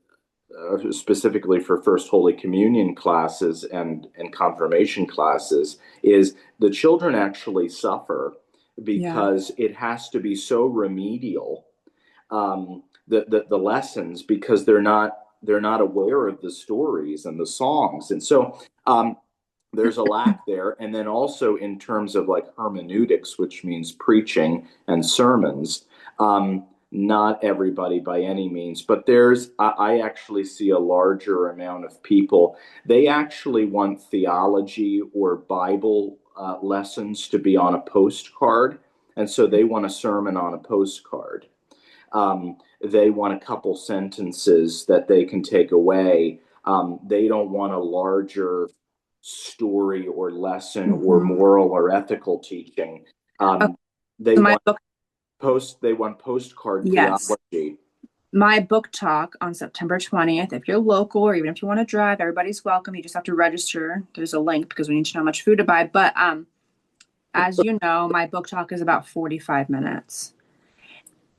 specifically for First Holy Communion classes and confirmation classes, is the children actually suffer Yeah. because it has to be so remedial, the lessons, because they're not aware of the stories and the songs, and so there's a lack there. And then also in terms of like hermeneutics, which means preaching and sermons, not everybody by any means, but I actually see a larger amount of people. They actually want theology or Bible lessons to be on a postcard. And so they want a sermon on a postcard. They want a couple sentences that they can take away. They don't want a larger story or lesson or Mm-hmm. moral or ethical teaching. Okay, Um, they so my want book, they want postcard yes. theology. My book talk on September 20th. If you're local or even if you want to drive, everybody's welcome. You just have to register. There's a link because we need to know how much food to buy. But as you know, my book talk is about 45 minutes.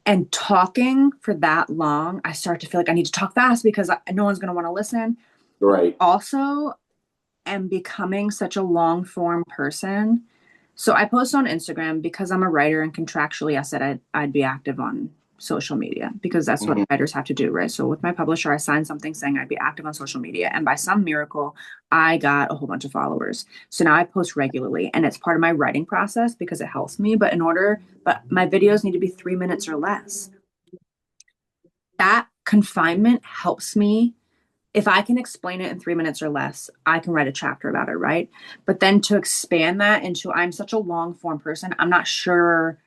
And talking for that long, I start to feel like I need to talk fast because no one's going to want to listen. Right. Also, am becoming such a long form person. So I post on Instagram because I'm a writer and contractually I said I'd be active on social media because that's what Mhm. writers have to do, right? So with my publisher, I signed something saying I'd be active on social media. And by some miracle, I got a whole bunch of followers. So now I post regularly and it's part of my writing process because it helps me. But my videos need to be 3 minutes or less. That confinement helps me. If I can explain it in 3 minutes or less, I can write a chapter about it, right? But then to expand that into, I'm such a long form person, I'm not sure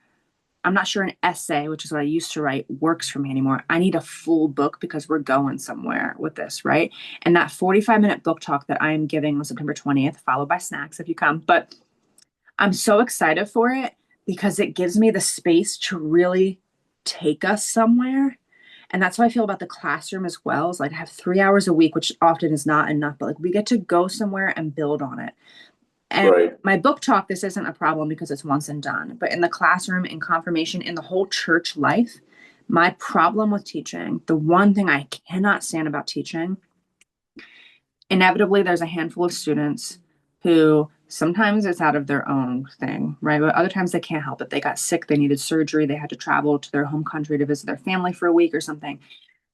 an essay, which is what I used to write, works for me anymore. I need a full book because we're going somewhere with this, right? And that 45-minute book talk that I am giving on September 20th, followed by snacks if you come. But I'm so excited for it because it gives me the space to really take us somewhere. And that's how I feel about the classroom as well. Is like I have 3 hours a week, which often is not enough, but like we get to go somewhere and build on it. And Right. my book talk, this isn't a problem because it's once and done. But in the classroom, in confirmation, in the whole church life, my problem with teaching, the one thing I cannot stand about teaching, inevitably there's a handful of students who sometimes it's out of their own thing, right? But other times they can't help it. They got sick, they needed surgery, they had to travel to their home country to visit their family for a week or something.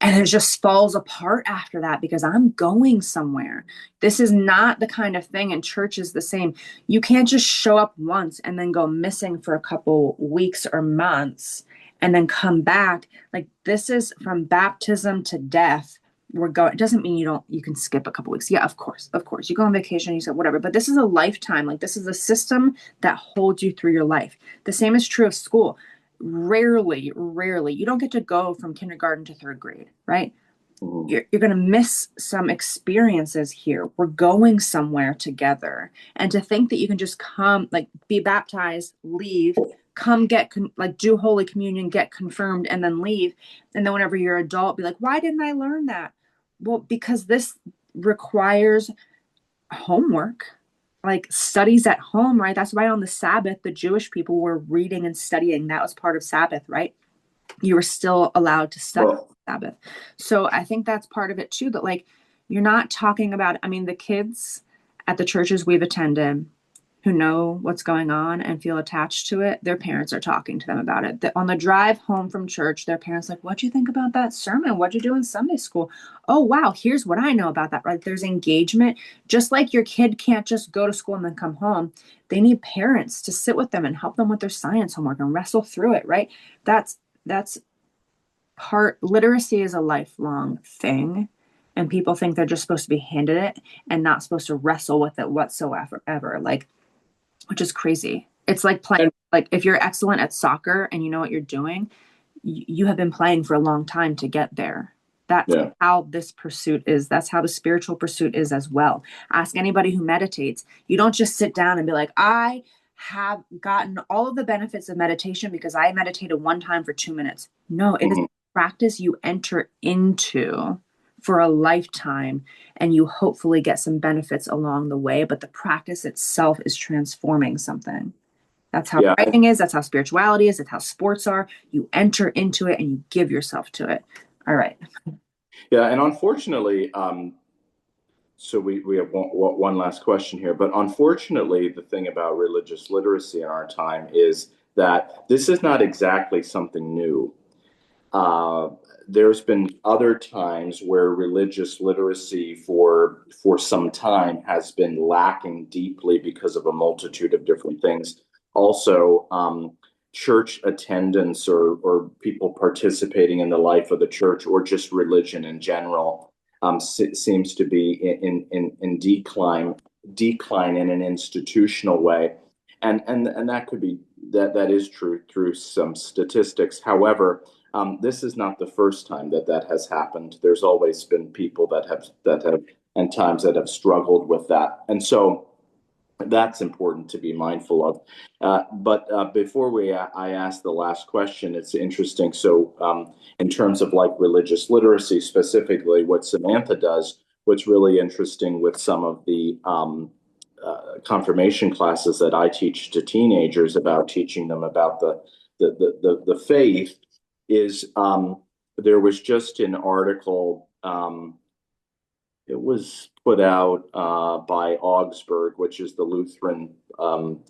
And it just falls apart after that because I'm going somewhere. This is not the kind of thing, and church is the same. You can't just show up once and then go missing for a couple weeks or months and then come back. Like this is from baptism to death. we're going, it doesn't mean you can skip a couple weeks. Yeah, of course. You go on vacation, you say whatever, but this is a lifetime. Like, this is a system that holds you through your life. The same is true of school. Rarely, you don't get to go from kindergarten to third grade, right? You're going to miss some experiences here. We're going somewhere together. And to think that you can just come, like, be baptized, leave, come get, like, do Holy Communion, get confirmed, and then leave. And then whenever you're adult, be like, why didn't I learn that? Well, because this requires homework, like studies at home, right? That's why on the Sabbath, the Jewish people were reading and studying. That was part of Sabbath, right? You were still allowed to study Sabbath. So I think that's part of it too, that like, you're not talking about, I mean, the kids at the churches we've attended who know what's going on and feel attached to it, their parents are talking to them about it. On the drive home from church, their parents like, what'd you think about that sermon? What'd you do in Sunday school? Oh, wow, here's what I know about that, right? There's engagement. Just like your kid can't just go to school and then come home. They need parents to sit with them and help them with their science homework and wrestle through it, right? That's literacy is a lifelong thing. And people think they're just supposed to be handed it and not supposed to wrestle with it whatsoever, ever. Like, which is crazy. It's like playing, like if you're excellent at soccer and you know what you're doing, you have been playing for a long time to get there. That's how this pursuit is. That's how the spiritual pursuit is as well. Ask anybody who meditates. You don't just sit down and be like, I have gotten all of the benefits of meditation because I meditated one time for 2 minutes. No, it is a practice you enter into for a lifetime, and you hopefully get some benefits along the way, but the practice itself is transforming something. That's how writing is. That's how spirituality is. That's how sports are. You enter into it and you give yourself to it. All right. Yeah, and unfortunately, so we have one last question here, but unfortunately, the thing about religious literacy in our time is that this is not exactly something new. There's been other times where religious literacy for some time has been lacking deeply because of a multitude of different things. Also, church attendance or people participating in the life of the church or just religion in general seems to be in decline in an institutional way, and that could be that is true through some statistics. However, this is not the first time that has happened. There's always been people that have and times that have struggled with that, and so that's important to be mindful of. But before I ask the last question, it's interesting. So in terms of like religious literacy, specifically what Samantha does, what's really interesting with some of the confirmation classes that I teach to teenagers about teaching them about the faith is there was just an article. It was put out by Augsburg, which is the Lutheran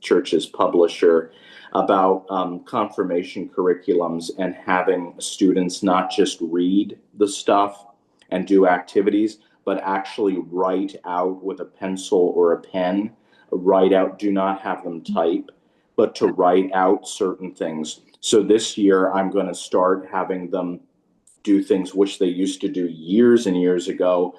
Church's publisher, about confirmation curriculums and having students not just read the stuff and do activities, but actually write out with a pencil or a pen. Write out, do not have them type, but to write out certain things. So this year, I'm going to start having them do things which they used to do years and years ago.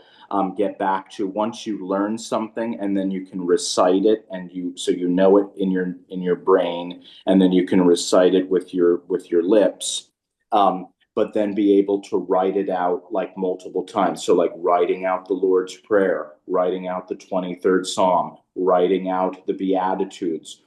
Get back to once you learn something and then you can recite it and you know it in your brain, and then you can recite it with your lips, but then be able to write it out like multiple times. So like writing out the Lord's Prayer, writing out the 23rd Psalm, writing out the Beatitudes.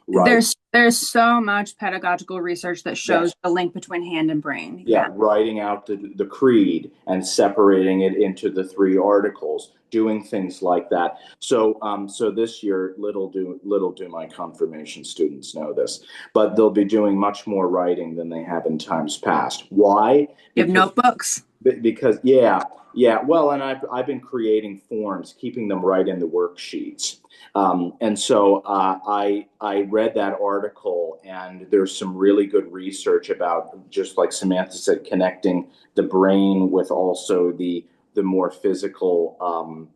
There's so much pedagogical research that shows the link between hand and brain. Yeah, writing out the creed and separating it into the 3 articles, doing things like that. So so this year, little do my confirmation students know this, but they'll be doing much more writing than they have in times past. Why? You have notebooks? Because well, and I've been creating forms, keeping them right in the worksheets. And so I read that article, and there's some really good research about, just like Samantha said, connecting the brain with also the more physical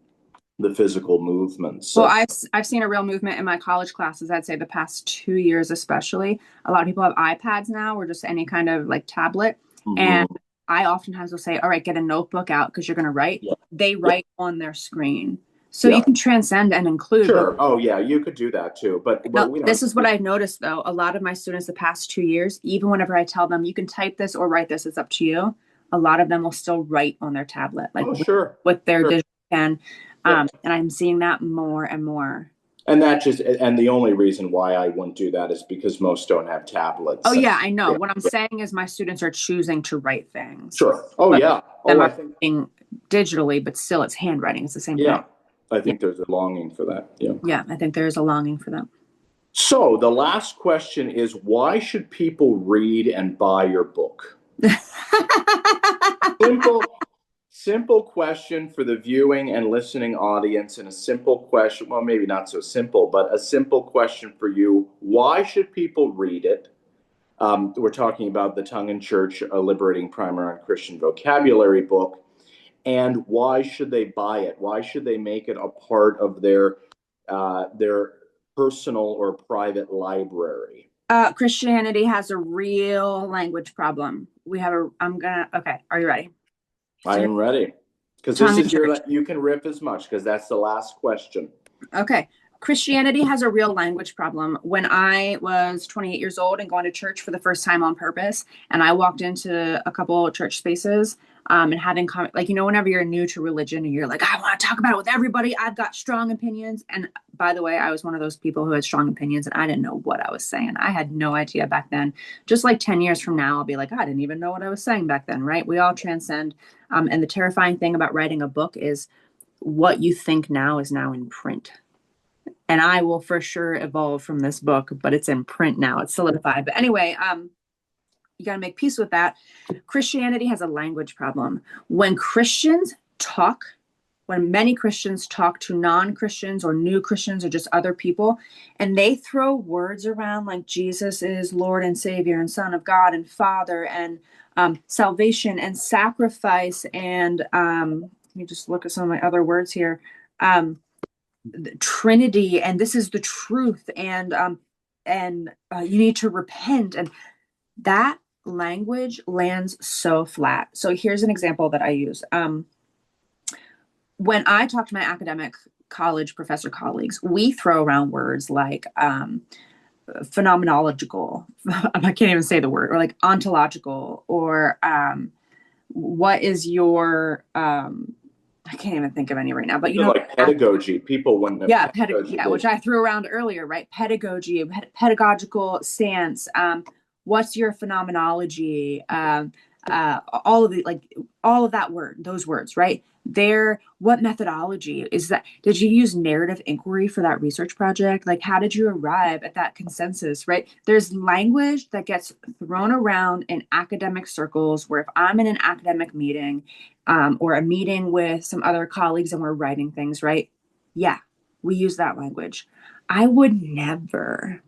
the physical movements. Well, I've seen a real movement in my college classes. I'd say the past 2 years, especially. A lot of people have iPads now, or just any kind of like tablet, and I oftentimes will say, all right, get a notebook out because you're going to write. Yeah. They Yeah. write on their screen. So you Yeah. can transcend and include. Sure. Oh, yeah, you could do that too. But No, we this don't. is what I've noticed though. A lot of my students the past 2 years, even whenever I tell them you can type this or write this, it's up to you. A lot of them will still write on their tablet, like Oh, sure. with their Sure. digital pen. Yeah. And I'm seeing that more and more. And the only reason why I wouldn't do that is because most don't have Oh tablets. yeah, I know. Yeah. What I'm saying is my students are choosing to write things, Sure. Oh, but yeah. them Oh, I are think, writing digitally, but still it's handwriting. It's the same thing. yeah. I Yeah. think there's a longing for that. Yeah. Yeah, I think there is a longing for them. So the last question is, why should people read and buy your book? Simple, simple question for the viewing and listening audience, and a simple question, well, maybe not so simple, but a simple question for you. Why should people read it? We're talking about the Tongue in Church, a Liberating Primer on Christian Vocabulary book. And why should they buy it? Why should they make it a part of their personal or private library? Christianity has a real language problem. Okay, are you ready? I am ready. Because this Tongue in is church. you can rip as much because that's the last question. Okay. Christianity has a real language problem. When I was 28 years old and going to church for the first time on purpose, and I walked into a couple of church spaces, and having like, whenever you're new to religion and you're like, I want to talk about it with everybody. I've got strong opinions. And by the way, I was one of those people who had strong opinions and I didn't know what I was saying. I had no idea back then. Just like 10 years from now, I'll be like, I didn't even know what I was saying back then, right? We all transcend. And the terrifying thing about writing a book is what you think now is now in print. And I will for sure evolve from this book, but it's in print now. It's solidified. But anyway, you got to make peace with that. Christianity has a language problem. When many Christians talk to non-Christians or new Christians or just other people, and they throw words around like Jesus is Lord and Savior and Son of God and Father and salvation and sacrifice and let me just look at some of my other words here. The Trinity, and this is the truth, and you need to repent, and that language lands so flat. So here's an example that I use. When I talk to my academic college professor colleagues, we throw around words like phenomenological. I can't even say the word, or like ontological, or what is your I can't even think of any right now, but like pedagogy, people wouldn't have pedagogy. Which I threw around earlier, right? Pedagogy, pedagogical stance. What's your phenomenology? All of those words, right? What methodology is that? Did you use narrative inquiry for that research project? Like, how did you arrive at that consensus, right? There's language that gets thrown around in academic circles where if I'm in an academic meeting, or a meeting with some other colleagues and we're writing things, right? Yeah, we use that language. I would never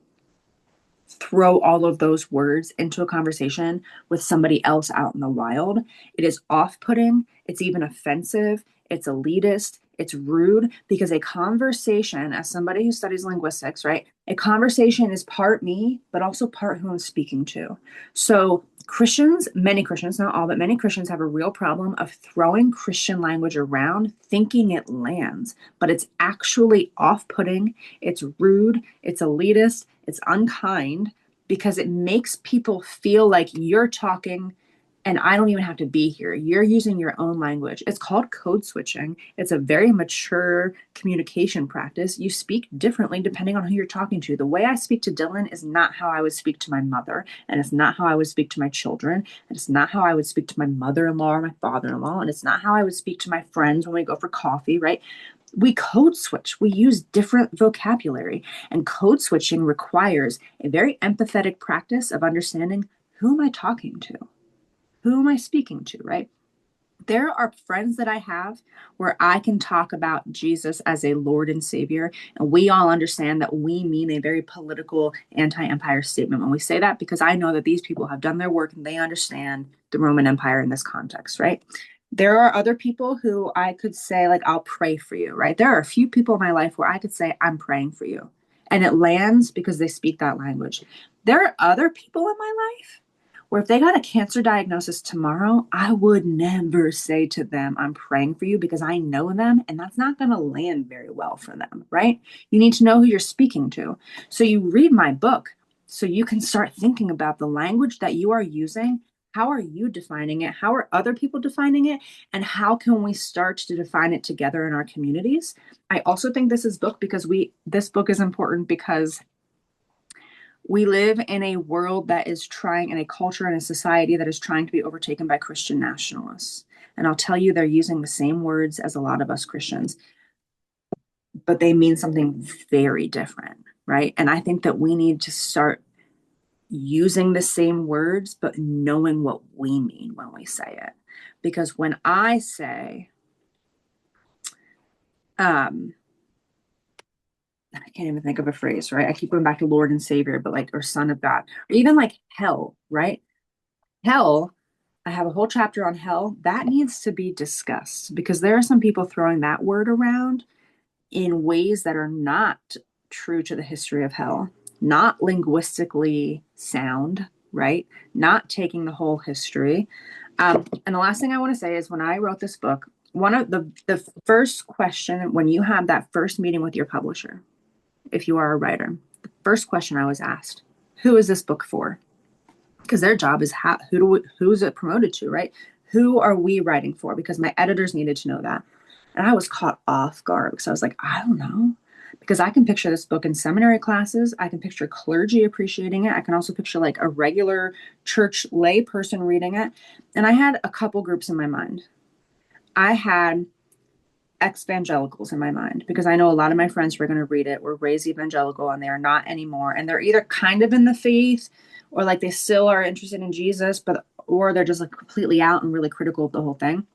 throw all of those words into a conversation with somebody else out in the wild. It is off-putting. It's even offensive. It's elitist. It's rude, because a conversation, as somebody who studies linguistics, right? A conversation is part me, but also part who I'm speaking to. So many Christians, not all, but many Christians have a real problem of throwing Christian language around, thinking it lands, but it's actually off-putting. It's rude. It's elitist. It's unkind, because it makes people feel like you're talking and I don't even have to be here. You're using your own language. It's called code switching. It's a very mature communication practice. You speak differently depending on who you're talking to. The way I speak to Dillon is not how I would speak to my mother, and it's not how I would speak to my children, and it's not how I would speak to my mother-in-law or my father-in-law, and it's not how I would speak to my friends when we go for coffee, right? We code switch. We use different vocabulary, and code switching requires a very empathetic practice of understanding, who am I talking to? Who am I speaking to, right? There are friends that I have where I can talk about Jesus as a Lord and Savior, and we all understand that we mean a very political anti-empire statement when we say that, because I know that these people have done their work and they understand the Roman Empire in this context, right? There are other people who I could say, like, I'll pray for you, right? There are a few people in my life where I could say, I'm praying for you. And it lands because they speak that language. There are other people in my life Where if they got a cancer diagnosis tomorrow, I would never say to them, I'm praying for you, because I know them, and that's not going to land very well for them, right? You need to know who you're speaking to. So you read my book so you can start thinking about the language that you are using. How are you defining it? How are other people defining it? And how can we start to define it together in our communities? I also think this book is important because we live in a world that is trying, in a culture and a society that is trying to be overtaken by Christian nationalists. And I'll tell you, they're using the same words as a lot of us Christians, but they mean something very different, right? And I think that we need to start using the same words, but knowing what we mean when we say it. Because when I say, I can't even think of a phrase, right? I keep going back to Lord and Savior, but like, or Son of God, or even like hell, right? Hell, I have a whole chapter on hell. That needs to be discussed because there are some people throwing that word around in ways that are not true to the history of hell, not linguistically sound, right? Not taking the whole history. And the last thing I want to say is when I wrote this book, one of the first question when you have that first meeting with your publisher, if you are a writer, the first question I was asked, who is this book for? Because their job is who's it promoted to, right? Who are we writing for? Because my editors needed to know that. And I was caught off guard because I was like, I don't know. Because I can picture this book in seminary classes. I can picture clergy appreciating it. I can also picture like a regular church lay person reading it. And I had a couple groups in my mind. I had ex-evangelicals in my mind because I know a lot of my friends who are going to read it were raised evangelical and they are not anymore. And they're either kind of in the faith or like they still are interested in Jesus, or they're just like completely out and really critical of the whole thing.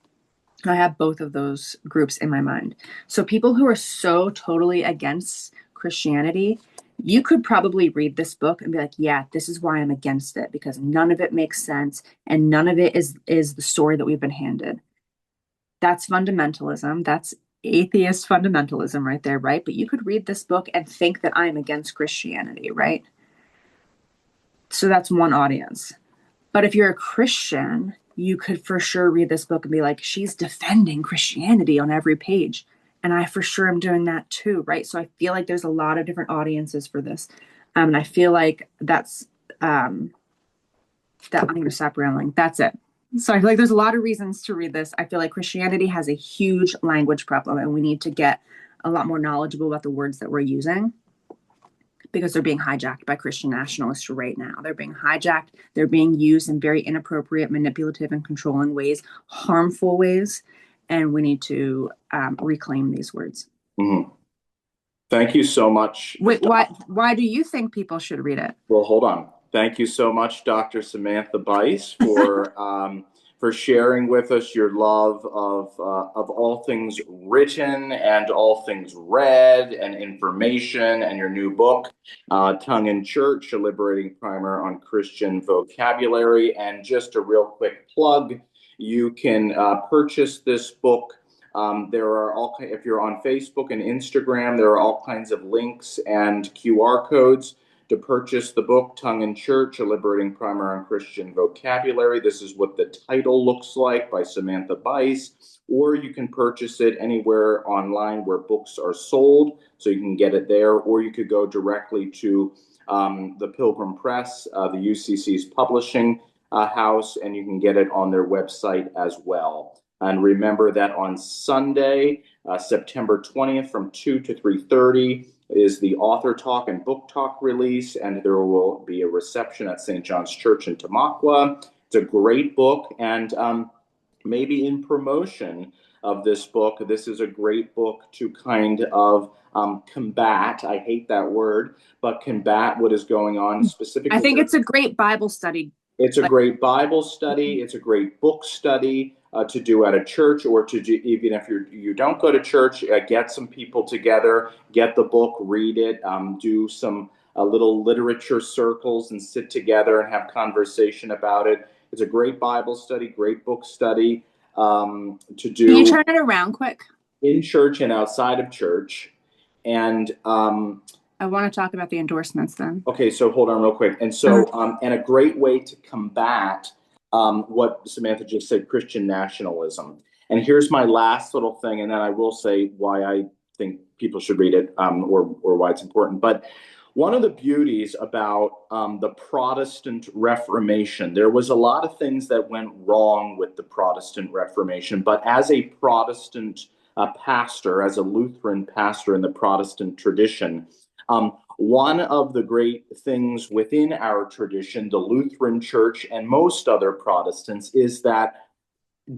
I have both of those groups in my mind. So people who are so totally against Christianity, you could probably read this book and be like, yeah, this is why I'm against it, because none of it makes sense and none of it is the story that we've been handed. That's fundamentalism. That's atheist fundamentalism right there, right? But you could read this book and think that I'm against Christianity, right? So that's one audience. But if you're a Christian, you could for sure read this book and be like, she's defending Christianity on every page. And I for sure am doing that too, right? So I feel like there's a lot of different audiences for this. And I feel like that's that I'm going to stop rambling. That's it. So I feel like there's a lot of reasons to read this. I feel like Christianity has a huge language problem, and we need to get a lot more knowledgeable about the words that we're using because they're being hijacked by Christian nationalists right now. They're being hijacked. They're being used in very inappropriate, manipulative, and controlling ways, harmful ways, and we need to reclaim these words. Mm-hmm. Thank you so much. Wait, why do you think people should read it? Well, hold on. Thank you so much, Dr. Samantha Bise, for sharing with us your love of all things written and all things read and information, and your new book, Tongue in Church: A Liberating Primer on Christian Vocabulary. And just a real quick plug: you can purchase this book. There are if you're on Facebook and Instagram, there are all kinds of links and QR codes to purchase the book, Tongue in Church: A Liberating Primer on Christian Vocabulary. This is what the title looks like, by Samantha Bise. Or you can purchase it anywhere online where books are sold, so you can get it there. Or you could go directly to the Pilgrim Press, the UCC's publishing house, and you can get it on their website as well. And remember that on Sunday, September 20th, from 2 to 3:30, is the author talk and book talk release, and there will be a reception at St. John's Church in Tamaqua. It's a great book, and maybe in promotion of this book, this is a great book to kind of combat, I hate that word, but combat what is going on specifically. I think it's a great Bible study. It's a great Bible study. It's a great book study to do at a church, or to do, even if you don't go to church, get some people together, get the book, read it, do some little literature circles and sit together and have conversation about it. It's a great Bible study, great book study to do. Can you turn it around quick? In church and outside of church. And I want to talk about the endorsements then. Okay, so hold on real quick. And so, and a great way to combat what Samantha just said, Christian nationalism. And here's my last little thing, and then I will say why I think people should read it, or why it's important. But one of the beauties about the Protestant Reformation, there was a lot of things that went wrong with the Protestant Reformation, but as a Protestant pastor, as a Lutheran pastor in the Protestant tradition, one of the great things within our tradition, the Lutheran Church and most other Protestants, is that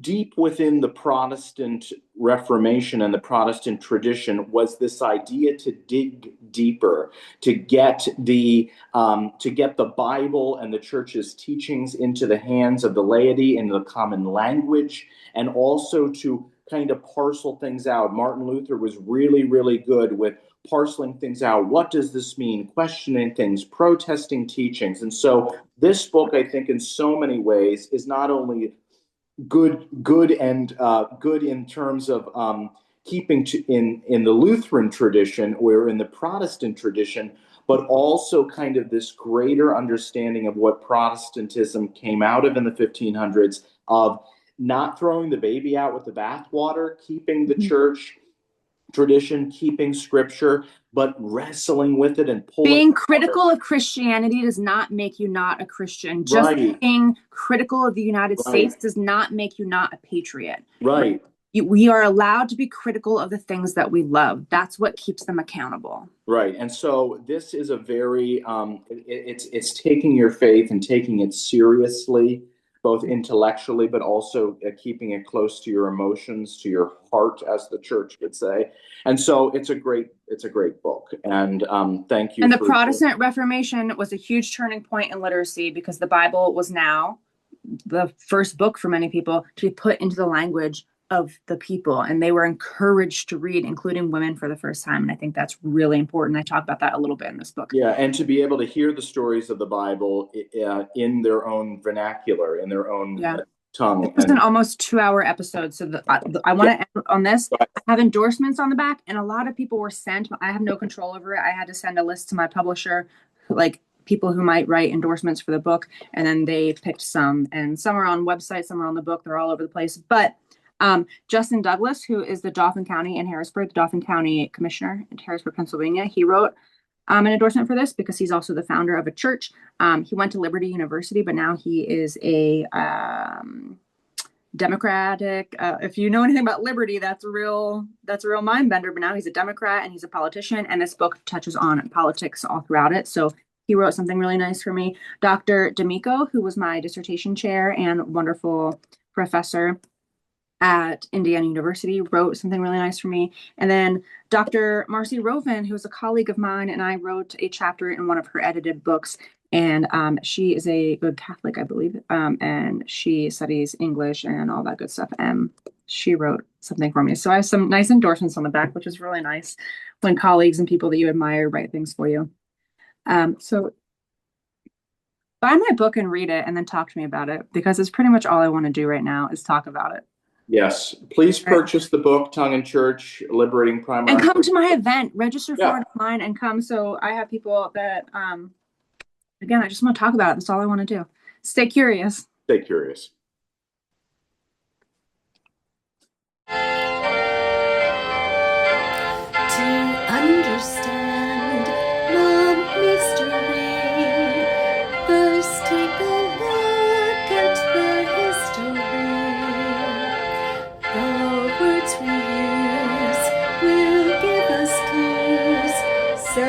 deep within the Protestant Reformation and the Protestant tradition was this idea to dig deeper, to get the Bible and the church's teachings into the hands of the laity in the common language, and also to kind of parcel things out. Martin Luther was really, really good with parceling things out. What does this mean? Questioning things, protesting teachings. And so this book, I think, in so many ways, is not only good in terms of keeping in the Lutheran tradition or in the Protestant tradition, but also kind of this greater understanding of what Protestantism came out of in the 1500s, of not throwing the baby out with the bathwater, keeping the church tradition, keeping scripture, but wrestling with it and pulling. Being critical of Christianity does not make you not a Christian. Just being critical of the United States does not make you not a patriot. Right. We are allowed to be critical of the things that we love. That's what keeps them accountable. Right. And so this is a very, it's taking your faith and taking it seriously, both intellectually, but also keeping it close to your emotions, to your heart, as the church would say. And so it's a great book. And thank you. And the Protestant Reformation was a huge turning point in literacy, because the Bible was now the first book for many people to be put into the language of the people, and they were encouraged to read, including women, for the first time. And I think that's really important. I talk about that a little bit in this book. Yeah, and to be able to hear the stories of the Bible in their own vernacular, in their own tongue. It was an almost 2-hour episode, so I want to end on this. I have endorsements on the back, and a lot of people were sent. I have no control over it. I had to send a list to my publisher, like people who might write endorsements for the book, and then they picked some, and some are on websites, some are on the book. They're all over the place. But Justin Douglas, who is the Dauphin County in Harrisburg, the Dauphin County Commissioner in Harrisburg, Pennsylvania, he wrote an endorsement for this because he's also the founder of a church. He went to Liberty University, but now he is a Democratic. If you know anything about Liberty, that's a real mind bender. But now he's a Democrat and he's a politician, and this book touches on politics all throughout it. So he wrote something really nice for me. Dr. D'Amico, who was my dissertation chair and wonderful professor at Indiana University, wrote something really nice for me. And then Dr. Marcy Rovin, who is a colleague of mine, and I wrote a chapter in one of her edited books. And she is a good Catholic, I believe, and she studies English and all that good stuff. And she wrote something for me. So I have some nice endorsements on the back, which is really nice when colleagues and people that you admire write things for you. So buy my book and read it, and then talk to me about it, because it's pretty much all I want to do right now is talk about it. Yes, please purchase the book, Tongue in Church, Liberating Primer. And come to my event, register for it online and come. So I have people that, again, I just want to talk about it. That's all I want to do. Stay curious. Stay curious. To understand the mystery, first take a look at the history. The words we use will give us clues, so